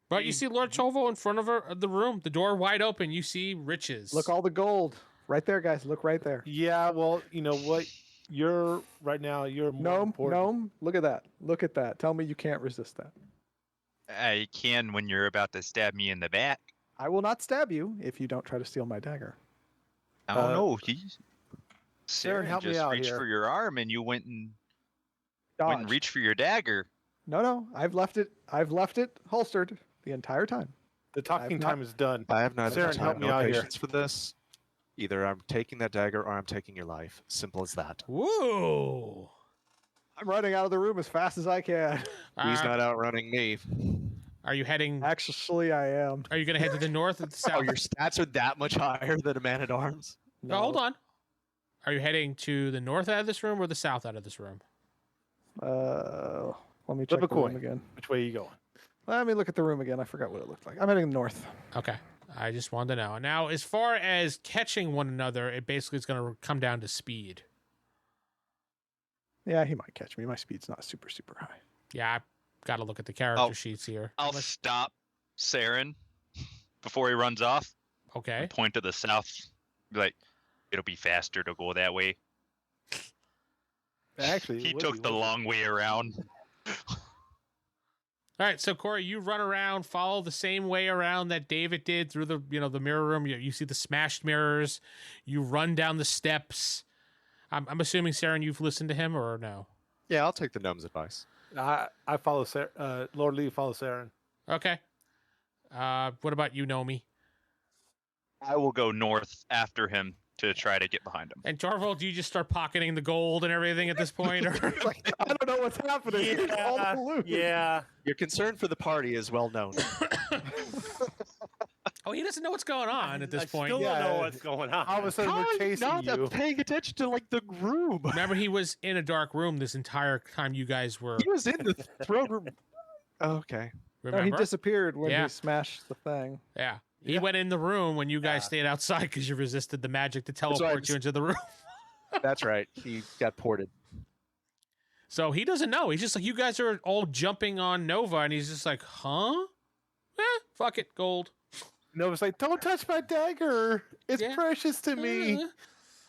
But you see Lord Torvald in front of the room, the door wide open. You see riches. Look, all the gold right there, guys. Look right there. Yeah, well, you know what? You're right now. You're more Gnome, important. gnome. Look at that. Look at that. Tell me you can't resist that. I can when you're about to stab me in the back. I will not stab you if you don't try to steal my dagger. I don't Uh, know. Seran, help me just out reached here. for your arm and you went and Dodge. reached for your dagger. No. I've left it holstered the entire time. The talking I've not- time is done. I have not Seran, help time, me no out here. patience for this. Either I'm taking that dagger or I'm taking your life. Simple as that. Whoa. I'm running out of the room as fast as I can. He's not outrunning me. Are you heading? Actually, I am. Are you going to head to the north or the south? Oh, your stats are that much higher than a man at arms? No, hold on. Are you heading to the north out of this room or the south out of this room? Let me Flip check a the room coin. again. Which way are you going? Let me look at the room again. I forgot what it looked like. I'm heading north. Okay. I just wanted to know. Now, as far as catching one another, it basically is going to come down to speed. Yeah, he might catch me. My speed's not super high. Yeah, I've got to look at the character Oh. sheets here. I'll stop Seran before he runs off. Okay. And point to the south. Be like, it'll be faster to go that way. Actually, He it would took be, the wouldn't it? long way around. All right, so Corey, you run around, follow the same way around that David did through the the mirror room. You see the smashed mirrors. You run down the steps. I'm assuming, Seran, you've listened to him or no? Yeah, I'll take the gnome's advice. I follow Lord Lee follows Seran. Okay. What about you, Gnomey? I will go north after him to try to get behind him. And Torvald, do you just start pocketing the gold and everything at this point? Or Like, I don't know what's happening. Here's all the loot. Yeah. Your concern for the party is well known. oh, he doesn't know what's going on at this I point. still Yeah. don't know what's going on. All of a sudden, How are we're you chasing not you. paying attention to like the room? Remember, he was in a dark room this entire time you guys were. He was in the throne room. Oh, okay. No, Remember? he disappeared when Yeah. he smashed the thing. Yeah. He Yeah. went in the room when you guys Yeah. stayed outside because you resisted the magic to That's why teleport you I'm- into the room. That's right. He got ported. So he doesn't know. He's just like, you guys are all jumping on Nova, and he's just like, huh? Fuck it, gold. Nova's like, don't touch my dagger. It's Yeah. precious to me.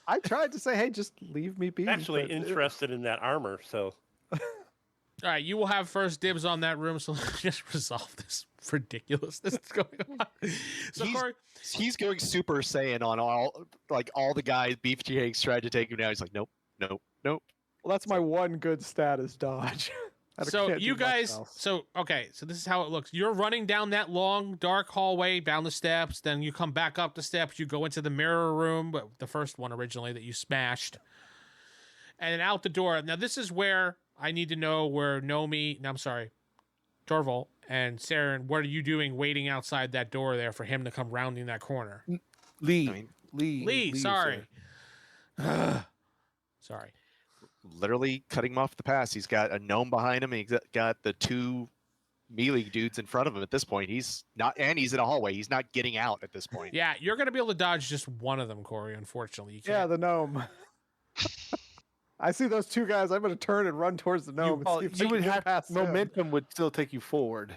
I tried to say, hey, just leave me be. Actually but interested in that armor, so All right, you will have first dibs on that room, so let's just resolve this ridiculousness that's going on. So, Corey, He's going Super Saiyan on all the guys Beefcakes tried to take him down. He's like, nope, nope, nope. Well, that's my one good stat is dodge. I so can't do you much guys, else. so this is how it looks. You're running down that long, dark hallway, down the steps. Then you come back up the steps. You go into the mirror room, but the first one originally that you smashed, and then out the door. Now this is where I need to know where Torvald and Seran. What are you doing, waiting outside that door there for him to come rounding that corner? Lee. Sorry. Sorry. Literally cutting him off the pass. He's got a gnome behind him. And he's got the two melee dudes in front of him at this point. He's in a hallway. He's not getting out at this point. Yeah, you're gonna be able to dodge just one of them, Corey. Unfortunately, you can't. Yeah, the gnome. I see those two guys. I'm going to turn and run towards the gnome. and see if I You can would get have past him. momentum would still take you forward.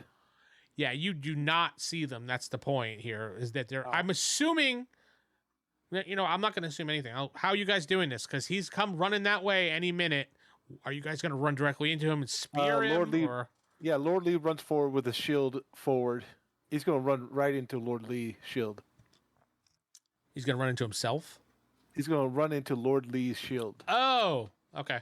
Yeah, you do not see them. That's the point here. Is that they're? I'm assuming. I'm not going to assume anything. How are you guys doing this? Because he's come running that way any minute. Are you guys going to run directly into him and spear him? Lord Lee- Or? Yeah, Lord Lee runs forward with a shield forward. He's going to run right into Lord Lee's shield. He's going to run into himself? He's going to run into Lord Lee's shield. Oh, okay.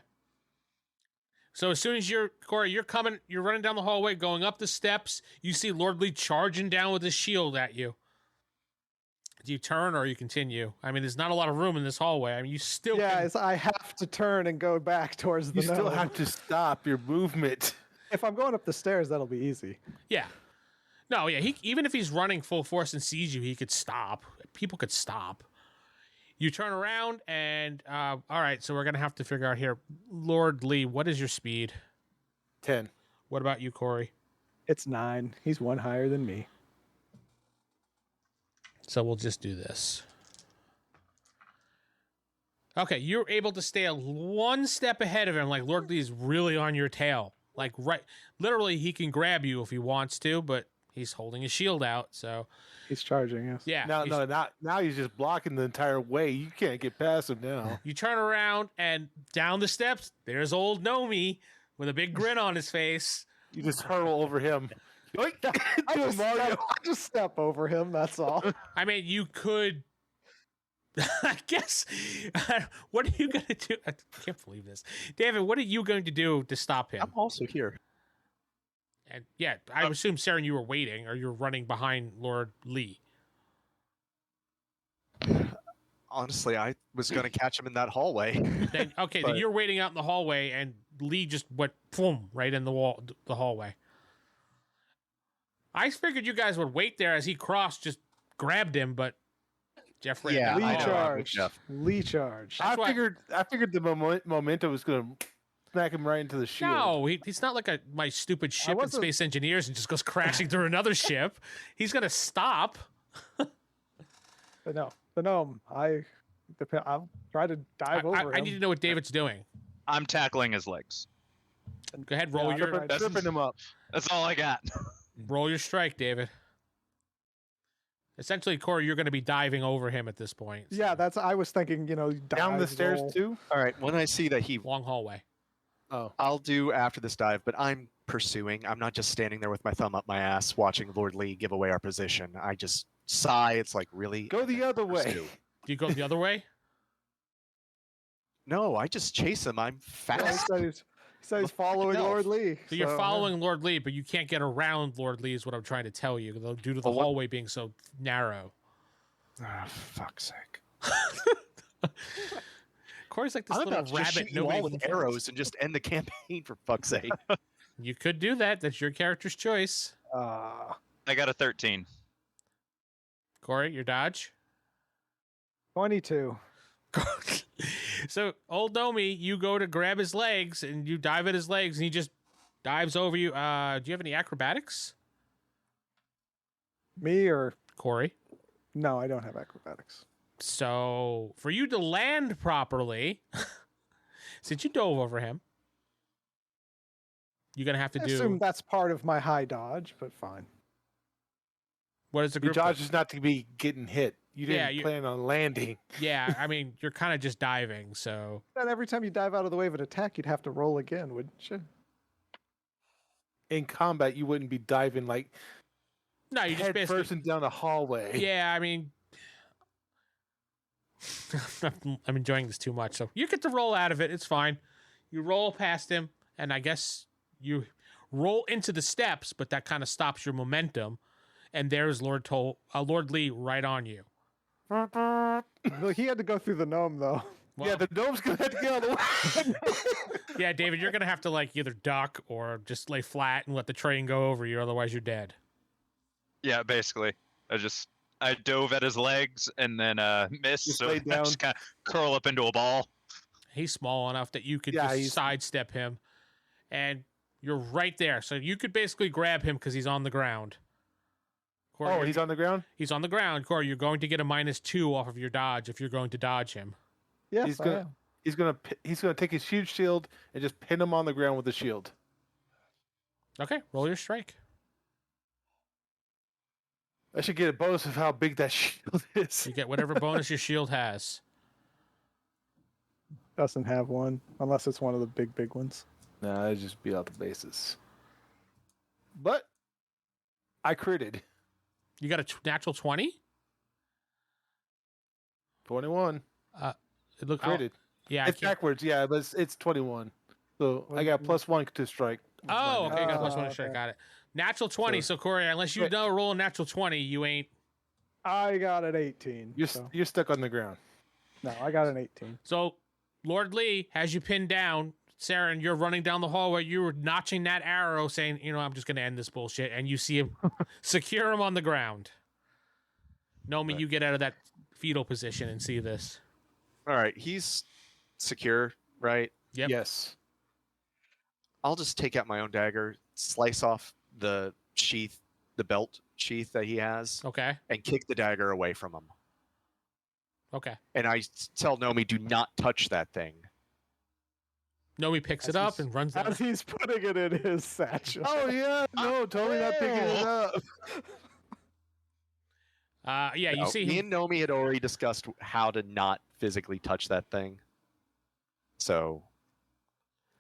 So as soon as Corey, you're running down the hallway, going up the steps, you see Lord Lee charging down with his shield at you. Do you turn or you continue? I mean, there's not a lot of room in this hallway. I mean, you still I have to turn and go back towards the You still gnome. have to stop your movement. If I'm going up the stairs, that'll be easy. Yeah. No, yeah. Even if he's running full force and sees you, he could stop. People could stop. You turn around and all right. So we're gonna have to figure out here, Lord Lee. What is your speed? 10. What about you, Corey? It's 9. He's one higher than me. So we'll just do this. Okay, you're able to stay one step ahead of him. Like Lord Lee is really on your tail. Like literally, he can grab you if he wants to, but he's holding his shield out. So He's charging us. yeah. Now he's just blocking the entire way. You can't get past him now. You turn around and down the steps. There's old Gnomey with a big grin on his face. You just hurl over him. I just step over him, that's all. I mean, you could. I guess. What are you going to do? I can't believe this. David, what are you going to do to stop him? I'm also here. And yeah, I assume, Seran, you were waiting or you're running behind Lord Lee. Honestly, I was going to catch him in that hallway. Then But- you're waiting out in the hallway and Lee just went boom right in the hallway. I figured you guys would wait there as he crossed, just grabbed him, but Geoff ran Yeah, down the Lee I know. hallway. charged. Jeff. Lee charged. That's why- I figured the momentum was going to smack him right into the shield. No, he's not like my stupid ship in wasn't- Space Engineers and just goes crashing through another ship. He's gonna stop. But no, the gnome. I'll try to dive over him. I need to know what David's doing. I'm tackling his legs. Go ahead, roll Yeah, your Tripping him up. That's all I got. roll your strike, David. Essentially, Corey, you're going to be diving over him at this point. so- Yeah, I was thinking, Down the dive, stairs roll. too? All right, when I see that long hallway. Oh. I'll do after this dive, but I'm pursuing. I'm not just standing there with my thumb up my ass watching Lord Lee give away our position. I just sigh. It's like, really? Go the other way. Pursue. Do you go the other way? No, I just chase him. I'm Yeah, he fast. said he's following elf. Lord Lee. So you're following Lord Lee, but you can't get around Lord Lee. Is what I'm trying to tell you, due to the Oh, what? hallway being so narrow. Ah, fuck's sake. Corey's like this I'm little about to just rabbit. shoot you all Nobody with can- arrows and just end the campaign, for fuck's sake. You could do that. That's your character's choice. Uh, I got a 13. Corey, your dodge. 22. So old Gnomey, you go to grab his legs and you dive at his legs and he just dives over you. Do you have any acrobatics, Me or Corey? no? I don't have acrobatics. So for you to land properly, since you dove over him, you're gonna have to I do. assume that's part of my high dodge, but fine. What is the Your group? dodge is not to be getting hit. You didn't plan on landing. Yeah, I mean, you're kind of just diving, so. And every time you dive out of the way of an attack, you'd have to roll again, wouldn't you? In combat, you wouldn't be diving like No, you just head basically. first and down a hallway. Yeah, I mean. I'm enjoying this too much, so you get to roll out of it. It's fine. You roll past him, and I guess you roll into the steps, but that kind of stops your momentum. And there's Lord Lee right on you. Well, he had to go through the gnome, though. Well, Yeah, the gnome's gonna have to get out of the way. yeah, David, you're gonna have to like either duck or just lay flat and let the train go over you, otherwise you're dead. Yeah, basically. I dove at his legs and then missed, Just so I laid down. just kind of curl up into a ball. He's small enough that you could Yeah, just he's- sidestep him, and you're right there. So you could basically grab him because he's on the ground. Corey, Oh, he's on the ground? he's on the ground. Corey, you're going to get a -2 off of your dodge if you're going to dodge him. Yes, He's I gonna- am. He's gonna take his huge shield and just pin him on the ground with the shield. Okay, roll your strike. I should get a bonus of how big that shield is. You get whatever bonus your shield has. Doesn't have one, unless it's one of the big ones. Nah, I just beat out the bases. But I critted. You got a natural 20? 21. It looked Critted. yeah, I It's can't. backwards, yeah, but it's 21. So I got +1 to strike. Oh, okay, you got a +1 okay. strike. Got it. Natural 20. So- So Corey, unless you Wait. know roll a natural 20, you ain't. I got an 18. You're stuck on the ground. No, I got an 18. So Lord Lee has you pinned down. Seran, you're running down the hallway. You were notching that arrow, saying, I'm just going to end this bullshit. And you see him secure him on the ground. Gnomey, you get out of that fetal position and see this. All right, he's secure, right? Yep. Yes. I'll just take out my own dagger, slice off the sheath, the belt sheath that he has, Okay. and kick the dagger away from him. Okay. And I tell Nomi, do not touch that thing. Gnomey picks it up and runs down. As he's putting it in his satchel. Oh, yeah. No, totally not picking it up. Yeah, you No, see me him. and Nomi had already discussed how to not physically touch that thing. So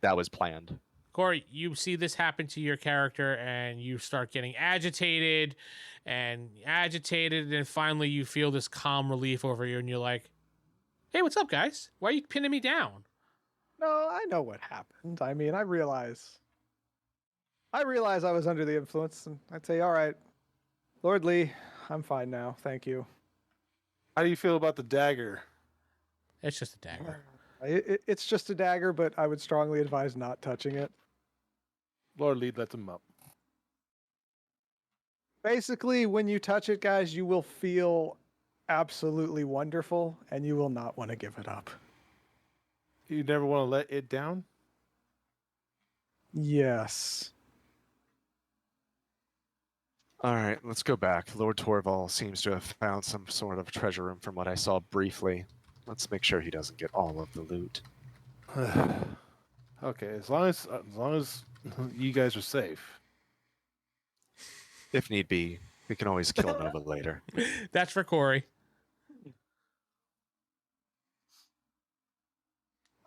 that was planned. Corey, you see this happen to your character and you start getting agitated, and finally you feel this calm relief over you, and you're like, hey, what's up, guys? Why are you pinning me down? No, I know what happened. I mean, I realize I was under the influence, and I'd say, all right, Lord Lee, I'm fine now. Thank you. How do you feel about the dagger? It's just a dagger. It's just a dagger, but I would strongly advise not touching it. Lord Lead lets him up. Basically, when you touch it, guys, you will feel absolutely wonderful, and you will not want to give it up. You never want to let it down? Yes. All right, let's go back. Lord Torvald seems to have found some sort of treasure room from what I saw briefly. Let's make sure he doesn't get all of the loot. Okay, as long as you guys are safe. If need be, we can always kill Nova later. That's for Corey.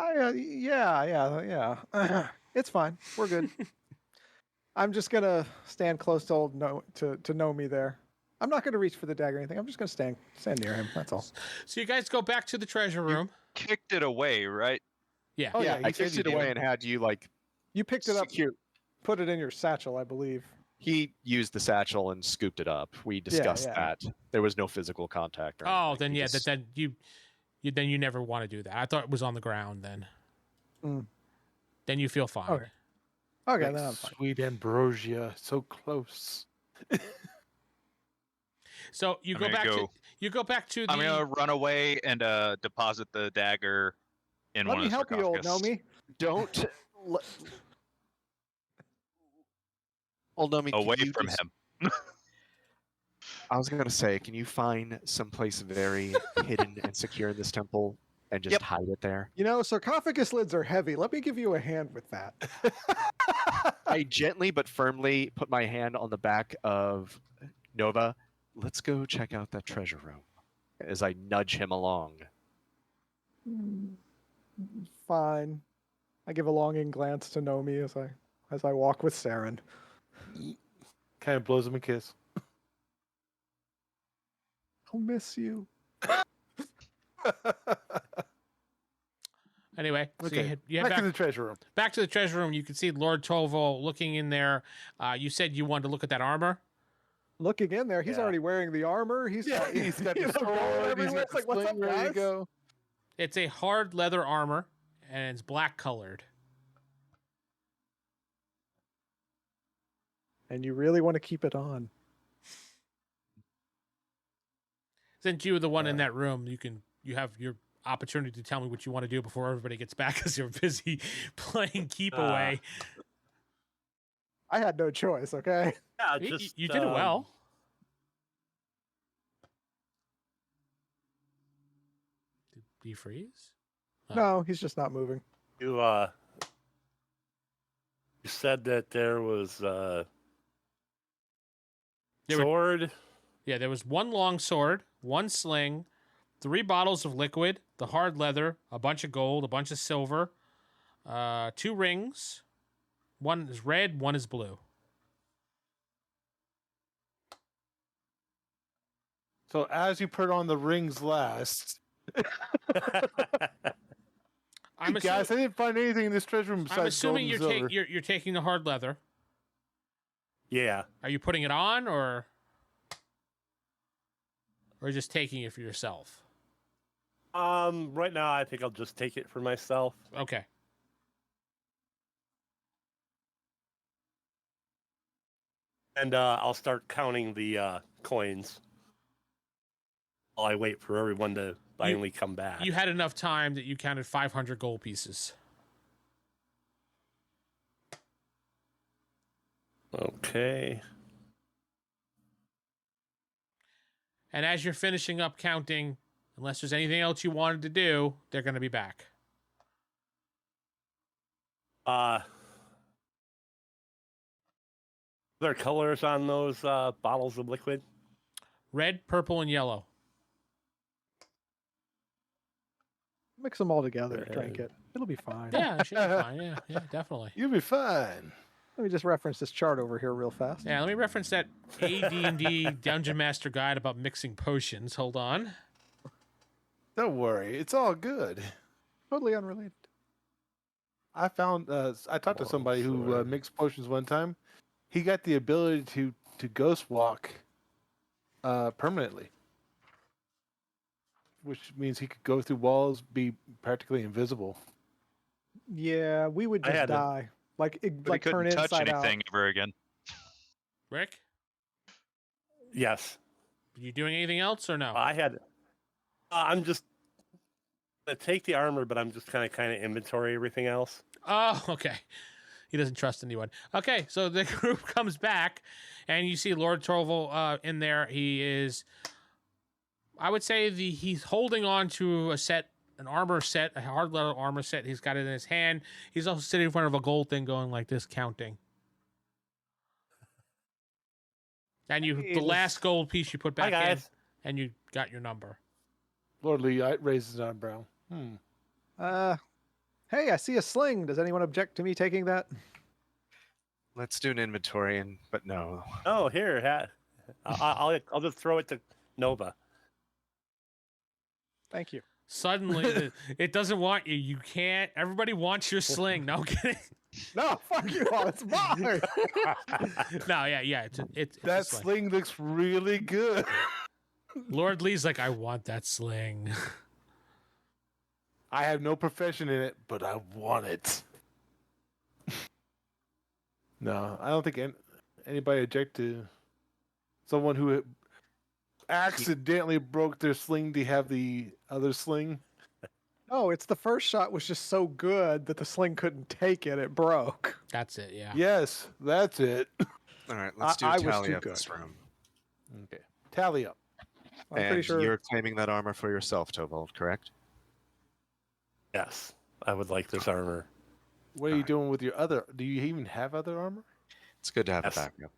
Yeah. It's fine. We're good. I'm just gonna stand close to to know me there. I'm not gonna reach for the dagger or anything. I'm just gonna stand near him. That's all. So you guys go back to the treasure room. Kicked it away, right? Yeah. Oh, yeah, I he said kicked you it did. away and had you like You picked it up, secure. put it in your satchel, I believe. He used the satchel and scooped it up. We discussed yeah. that. There was no physical contact. Or Oh, anything. then He yeah, just- then you never want to do that. I thought it was on the ground then. Mm. Then you feel fine. Okay. Okay, Like then I'm fine. sweet ambrosia, so close. So you I'm go gonna back to go- you go back to the I'm gonna run away and deposit the dagger in Let one me of the help you, old sarcophagus. Nomi. Don't. Old Nomi, can Away you from just- him. I was gonna say, can you find someplace very hidden and secure in this temple and just Yep. hide it there? You know, sarcophagus lids are heavy. Let me give you a hand with that. I gently but firmly put my hand on the back of Nova let's go check out that treasure room. As I nudge him along. Fine. I give a longing glance to Gnomey as I walk with Seran. Kind of blows him a kiss. I'll miss you. Anyway, so Okay. you head Back to the treasure room. back to the treasure room. You can see Lord Torvald looking in there. You said you wanted to look at that armor. Looking in there, he's Yeah. already wearing the armor. He's He's got the going sword. He's everywhere. got It's the like, what's up, sling ready to guys? go. It's a hard leather armor, and it's black colored. And you really want to keep it on. Since you were the one in that room, you have your opportunity to tell me what you want to do before everybody gets back because you're busy playing keep away. I had no choice, okay? Yeah, You did it well. Did he freeze? Oh. No, he's just not moving. You said that there was There were- sword. Yeah, there was one long sword, one sling, 3 bottles of liquid, the hard leather, a bunch of gold, a bunch of silver, 2 rings. One is red, one is blue. So as you put on the rings last, I'm, guys, I didn't find anything in this treasure room I'm besides gold assuming and you're, silver. you're taking the hard leather. Yeah. Are you putting it on or just taking it for yourself? Right now, I think I'll just take it for myself. Okay. And I'll start counting the coins while I wait for everyone to finally come back. You had enough time that you counted 500 gold pieces. Okay. And as you're finishing up counting, unless there's anything else you wanted to do, they're going to be back. Are there colors on those bottles of liquid? Red, purple, and yellow. Mix them all together. Okay. Drink it. It'll be fine. Yeah, it should be fine. Yeah, definitely. You'll be fine. Let me just reference this chart over here real fast. Yeah, let me reference that AD&D Dungeon Master guide about mixing potions. Hold on. Don't worry, it's all good. Totally unrelated. I found I talked to somebody who sword. mixed potions one time. He got the ability to ghost walk permanently, which means he could go through walls, be practically invisible. Yeah, we would I just had to- die. Like But he turn couldn't touch inside anything out. ever again. Rick, Yes. are you doing anything else or no? I had. I'm just gonna take the armor, but I'm just kind of inventory everything else. Oh, okay. He doesn't trust anyone. Okay, so the group comes back, and you see Lord Torvald in there. He is, I would say, he's holding on to an armor set, a hard leather armor set. He's got it in his hand. He's also sitting in front of a gold thing going like this, counting. And the last gold piece you put back Hi, in, guys. and you got your number. Lord Lee raises his eyebrow. Hey, I see a sling. Does anyone object to me taking that? Let's do an inventory, but no. Oh, here. I'll just throw it to Nova. Thank you. Suddenly, it doesn't want you. You can't. Everybody wants your sling. No kidding. No, fuck you all. It's mine. No, yeah. It's a That sling. sling looks really good. Lord Lee's like, I want that sling. I have no profession in it, but I want it. No, I don't think anybody object to someone who accidentally broke their sling to have the other sling. No, it's the first shot was just so good that the sling couldn't take it. It broke. That's it, yeah. Yes, that's it. All right, let's do I a was tally too of this good. room. Okay, tally up. I'm And pretty sure. you're claiming that armor for yourself, Torvald, correct? Yes, I would like this armor. What are you doing with your other? Do you even have other armor? It's good to have Yes. a backup.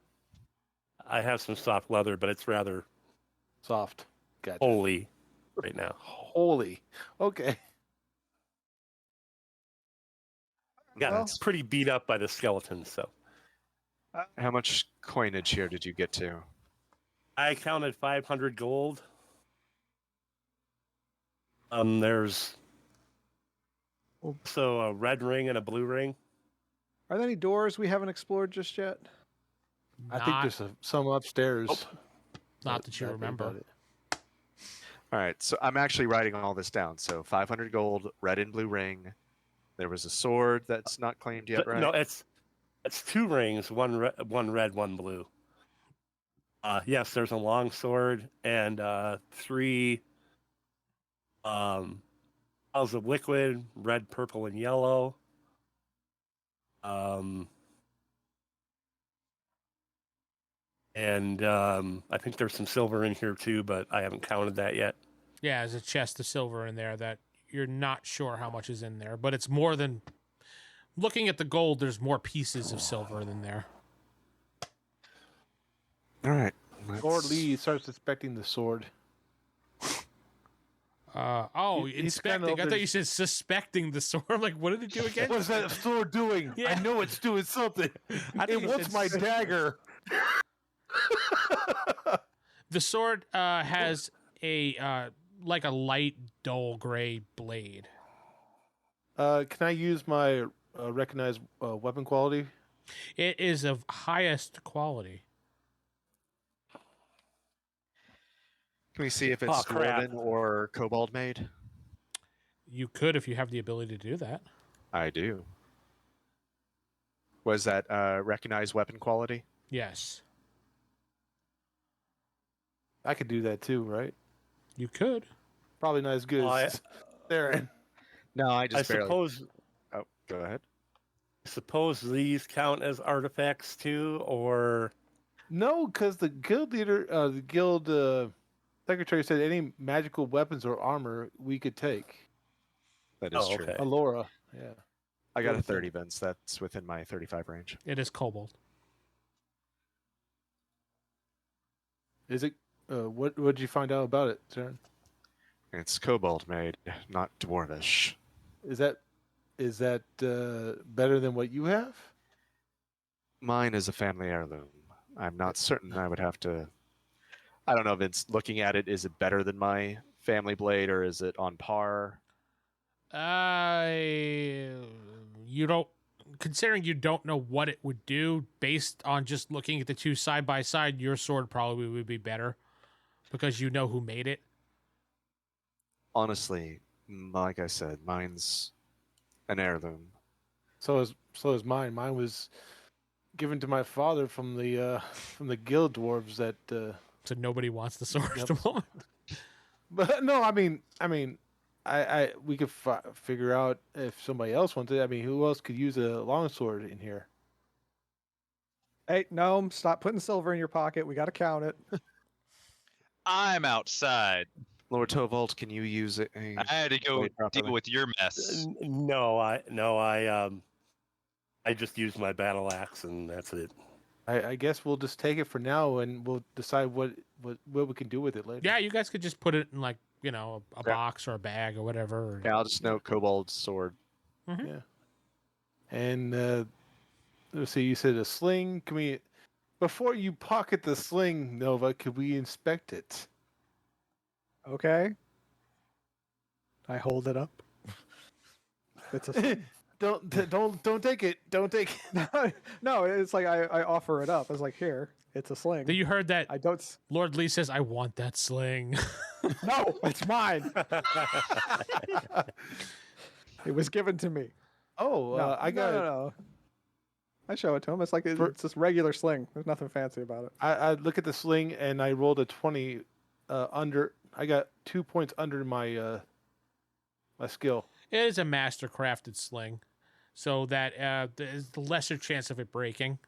I have some soft leather, but it's rather Soft. Gotcha. Holy right now. Holy. Okay. Yeah, Well- it's pretty beat up by the skeletons. So How much coinage here did you get to? I counted 500 gold. There's also a red ring and a blue ring. Are there any doors we haven't explored just yet? I think there's some upstairs. Not that you That'd be remember. about it. All right, so I'm actually writing all this down. So 500 gold, red and blue ring. There was a sword that's not claimed yet, right? No, it's 2 rings, one red, one blue. Yes, there's a long sword and 3 vials of liquid, red, purple, and yellow. And I think there's some silver in here too, but I haven't counted that yet. Yeah, there's a chest of silver in there that you're not sure how much is in there, but it's more than. Looking at the gold, there's more pieces of silver than there. All right. Lord Lee starts inspecting the sword. Inspecting. kinda I thought you said suspecting the sword. I'm like, what did it do again? What is that sword doing? Yeah. I know it's doing something. I think It you wants said my dagger. The sword has a like a light, dull gray blade. Can I use my recognized weapon quality? It is of highest quality. Can we see if it's Oh, crap. dwarven or kobold made? You could if you have the ability to do that. I do. Was that recognized weapon quality? Yes, I could do that too, right? you could. Probably not as good as Seran. No, I I just barely. suppose Oh, go ahead. these count as artifacts too, or No, because the guild leader, the guild secretary said any magical weapons or armor we could take. That is Oh, true. okay. Alora, yeah. I got a 30, Vince. That's within my 35 range. It is kobold. Is it? What did you find out about it, Seran? It's kobold made, not dwarvish. Is that better than what you have? Mine is a family heirloom. I'm not certain. I would have to. I don't know, Vince. Looking at it, is it better than my family blade, or is it on par? You don't. Considering you don't know what it would do, based on just looking at the two side by side, your sword probably would be better because you know who made it. Honestly, like I said, mine's an heirloom. So is mine. Mine was given to my father from the guild dwarves that. So nobody wants the sword at Yep. the moment. But no, I mean, we could figure out if somebody else wants it. I mean, who else could use a longsword in here? Hey, Gnome, stop putting silver in your pocket. We got to count it. I'm outside. Lord Torvald, can you use it? I had to go Wait, properly. deal with your mess. no, I just used my battle axe and that's it. I guess we'll just take it for now, and we'll decide what we can do with it later. Yeah, you guys could just put it in like a Yeah. box or a bag or whatever. Yeah, I'll just note kobold sword. Yeah. And let's see. You said a sling. Can we? Before you pocket the sling, Nova, could we inspect it? Okay. I hold it up. It's a Don't take it. Don't take it. no. It's like I offer it up. It's like here. It's a sling. You heard that I don't. Lord Lee says, "I want that sling." No, it's mine. It was given to me. Oh, No, I got. no. I show it to him. It's like it's this regular sling. There's nothing fancy about it. I look at the sling and I rolled a 20 under. I got 2 points under my my skill. It is a master crafted sling, so that there's the lesser chance of it breaking.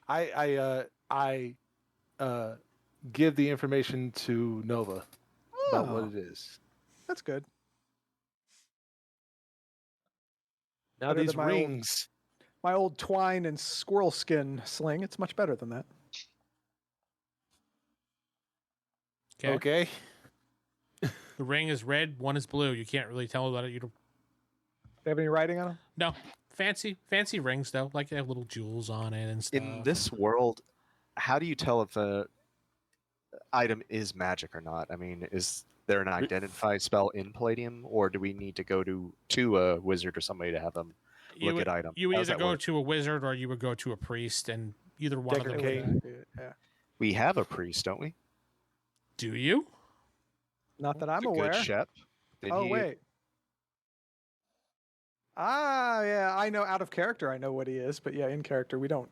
I give the information to Nova about what it is. That's good. Now Better these than my old- rings. My old twine and squirrel skin sling. It's much better than that. Okay. The ring is red, one is blue. You can't really tell about it. You don't. They have any writing on them? No, fancy rings though. Like they have little jewels on it and stuff. In this world, how do you tell if a item is magic or not? I mean, is there an identify spell in Palladium, or do we need to go to a wizard or somebody to have them look at items? You would How does either that go work? to a wizard or you would go to a priest, and either one Dagger of them. King. Yeah. We have a priest, don't we? Do you? Not that I'm The aware. good Shep. Didn't Oh he- wait. Yeah, I know out of character I know what he is, but yeah, in character we don't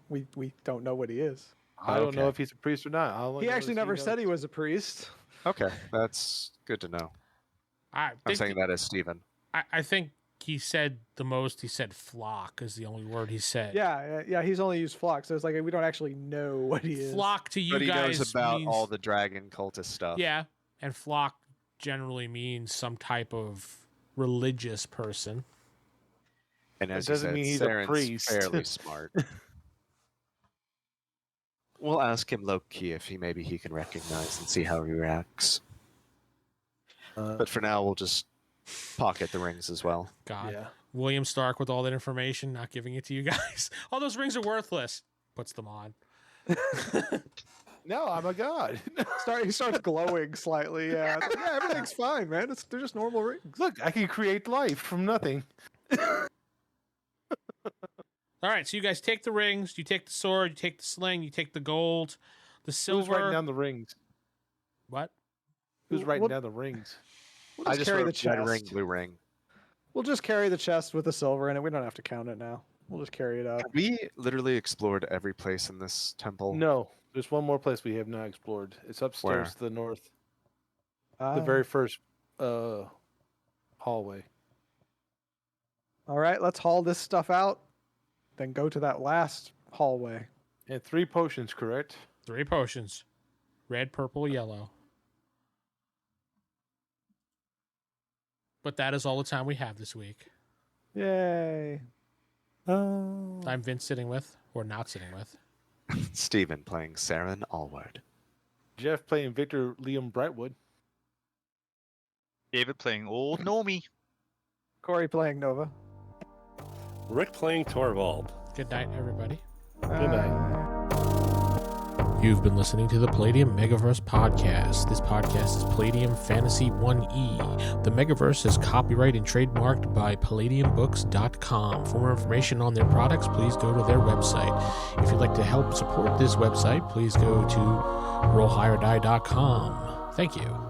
know what he is. I don't know Okay. if he's a priest or not. All I He know actually is never knows. said he was a priest. Okay, that's good to know. I I'm think saying that as Steven. I think he said the most. He said flock is the only word he said. Yeah, he's only used flock, so it's like we don't actually know what he is. Flock to you But he guys knows about means, all the dragon cultist stuff. Yeah, and flock generally means some type of religious person. And as That doesn't you said, mean he's a Seran's priest. fairly smart. We'll ask him low-key if maybe he can recognize and see how he reacts. But for now, we'll just pocket the rings as well. God, Yeah. William Stark with all that information, not giving it to you guys. All those rings are worthless. Puts them on. No, I'm a god. He starts glowing slightly. Yeah, it's like, yeah, everything's fine, man. They're just normal rings. Look, I can create life from nothing. All right, so you guys take the rings, you take the sword, you take the sling, you take the gold, the Who's silver. writing down the rings? What? Who's writing What- down the rings? We'll I just just carry wrote the red chest. ring, blue ring. We'll just carry the chest with the silver in it. We don't have to count it now. We'll just carry it up. Have we literally explored every place in this temple? No, there's one more place we have not explored. It's upstairs Where? to the north. The Ah. very first hallway. All right, let's haul this stuff out, then go to that last hallway. And 3 potions, correct? 3 potions. Red, purple, yellow. But that is all the time we have this week. Yay! I'm Vince sitting with, or not sitting with. Steven playing Seran Allward. Geoff playing Victor Liam Brightwood. David playing old Gnomey. Corey playing Nova. Rick playing Torvald. Good night, everybody. Good night. You've been listening to the Palladium Megaverse podcast. This podcast is Palladium Fantasy 1E. The Megaverse is copyright and trademarked by PalladiumBooks.com. For more information on their products, please go to their website. If you'd like to help support this website, please go to RollHigherDie.com. Thank you.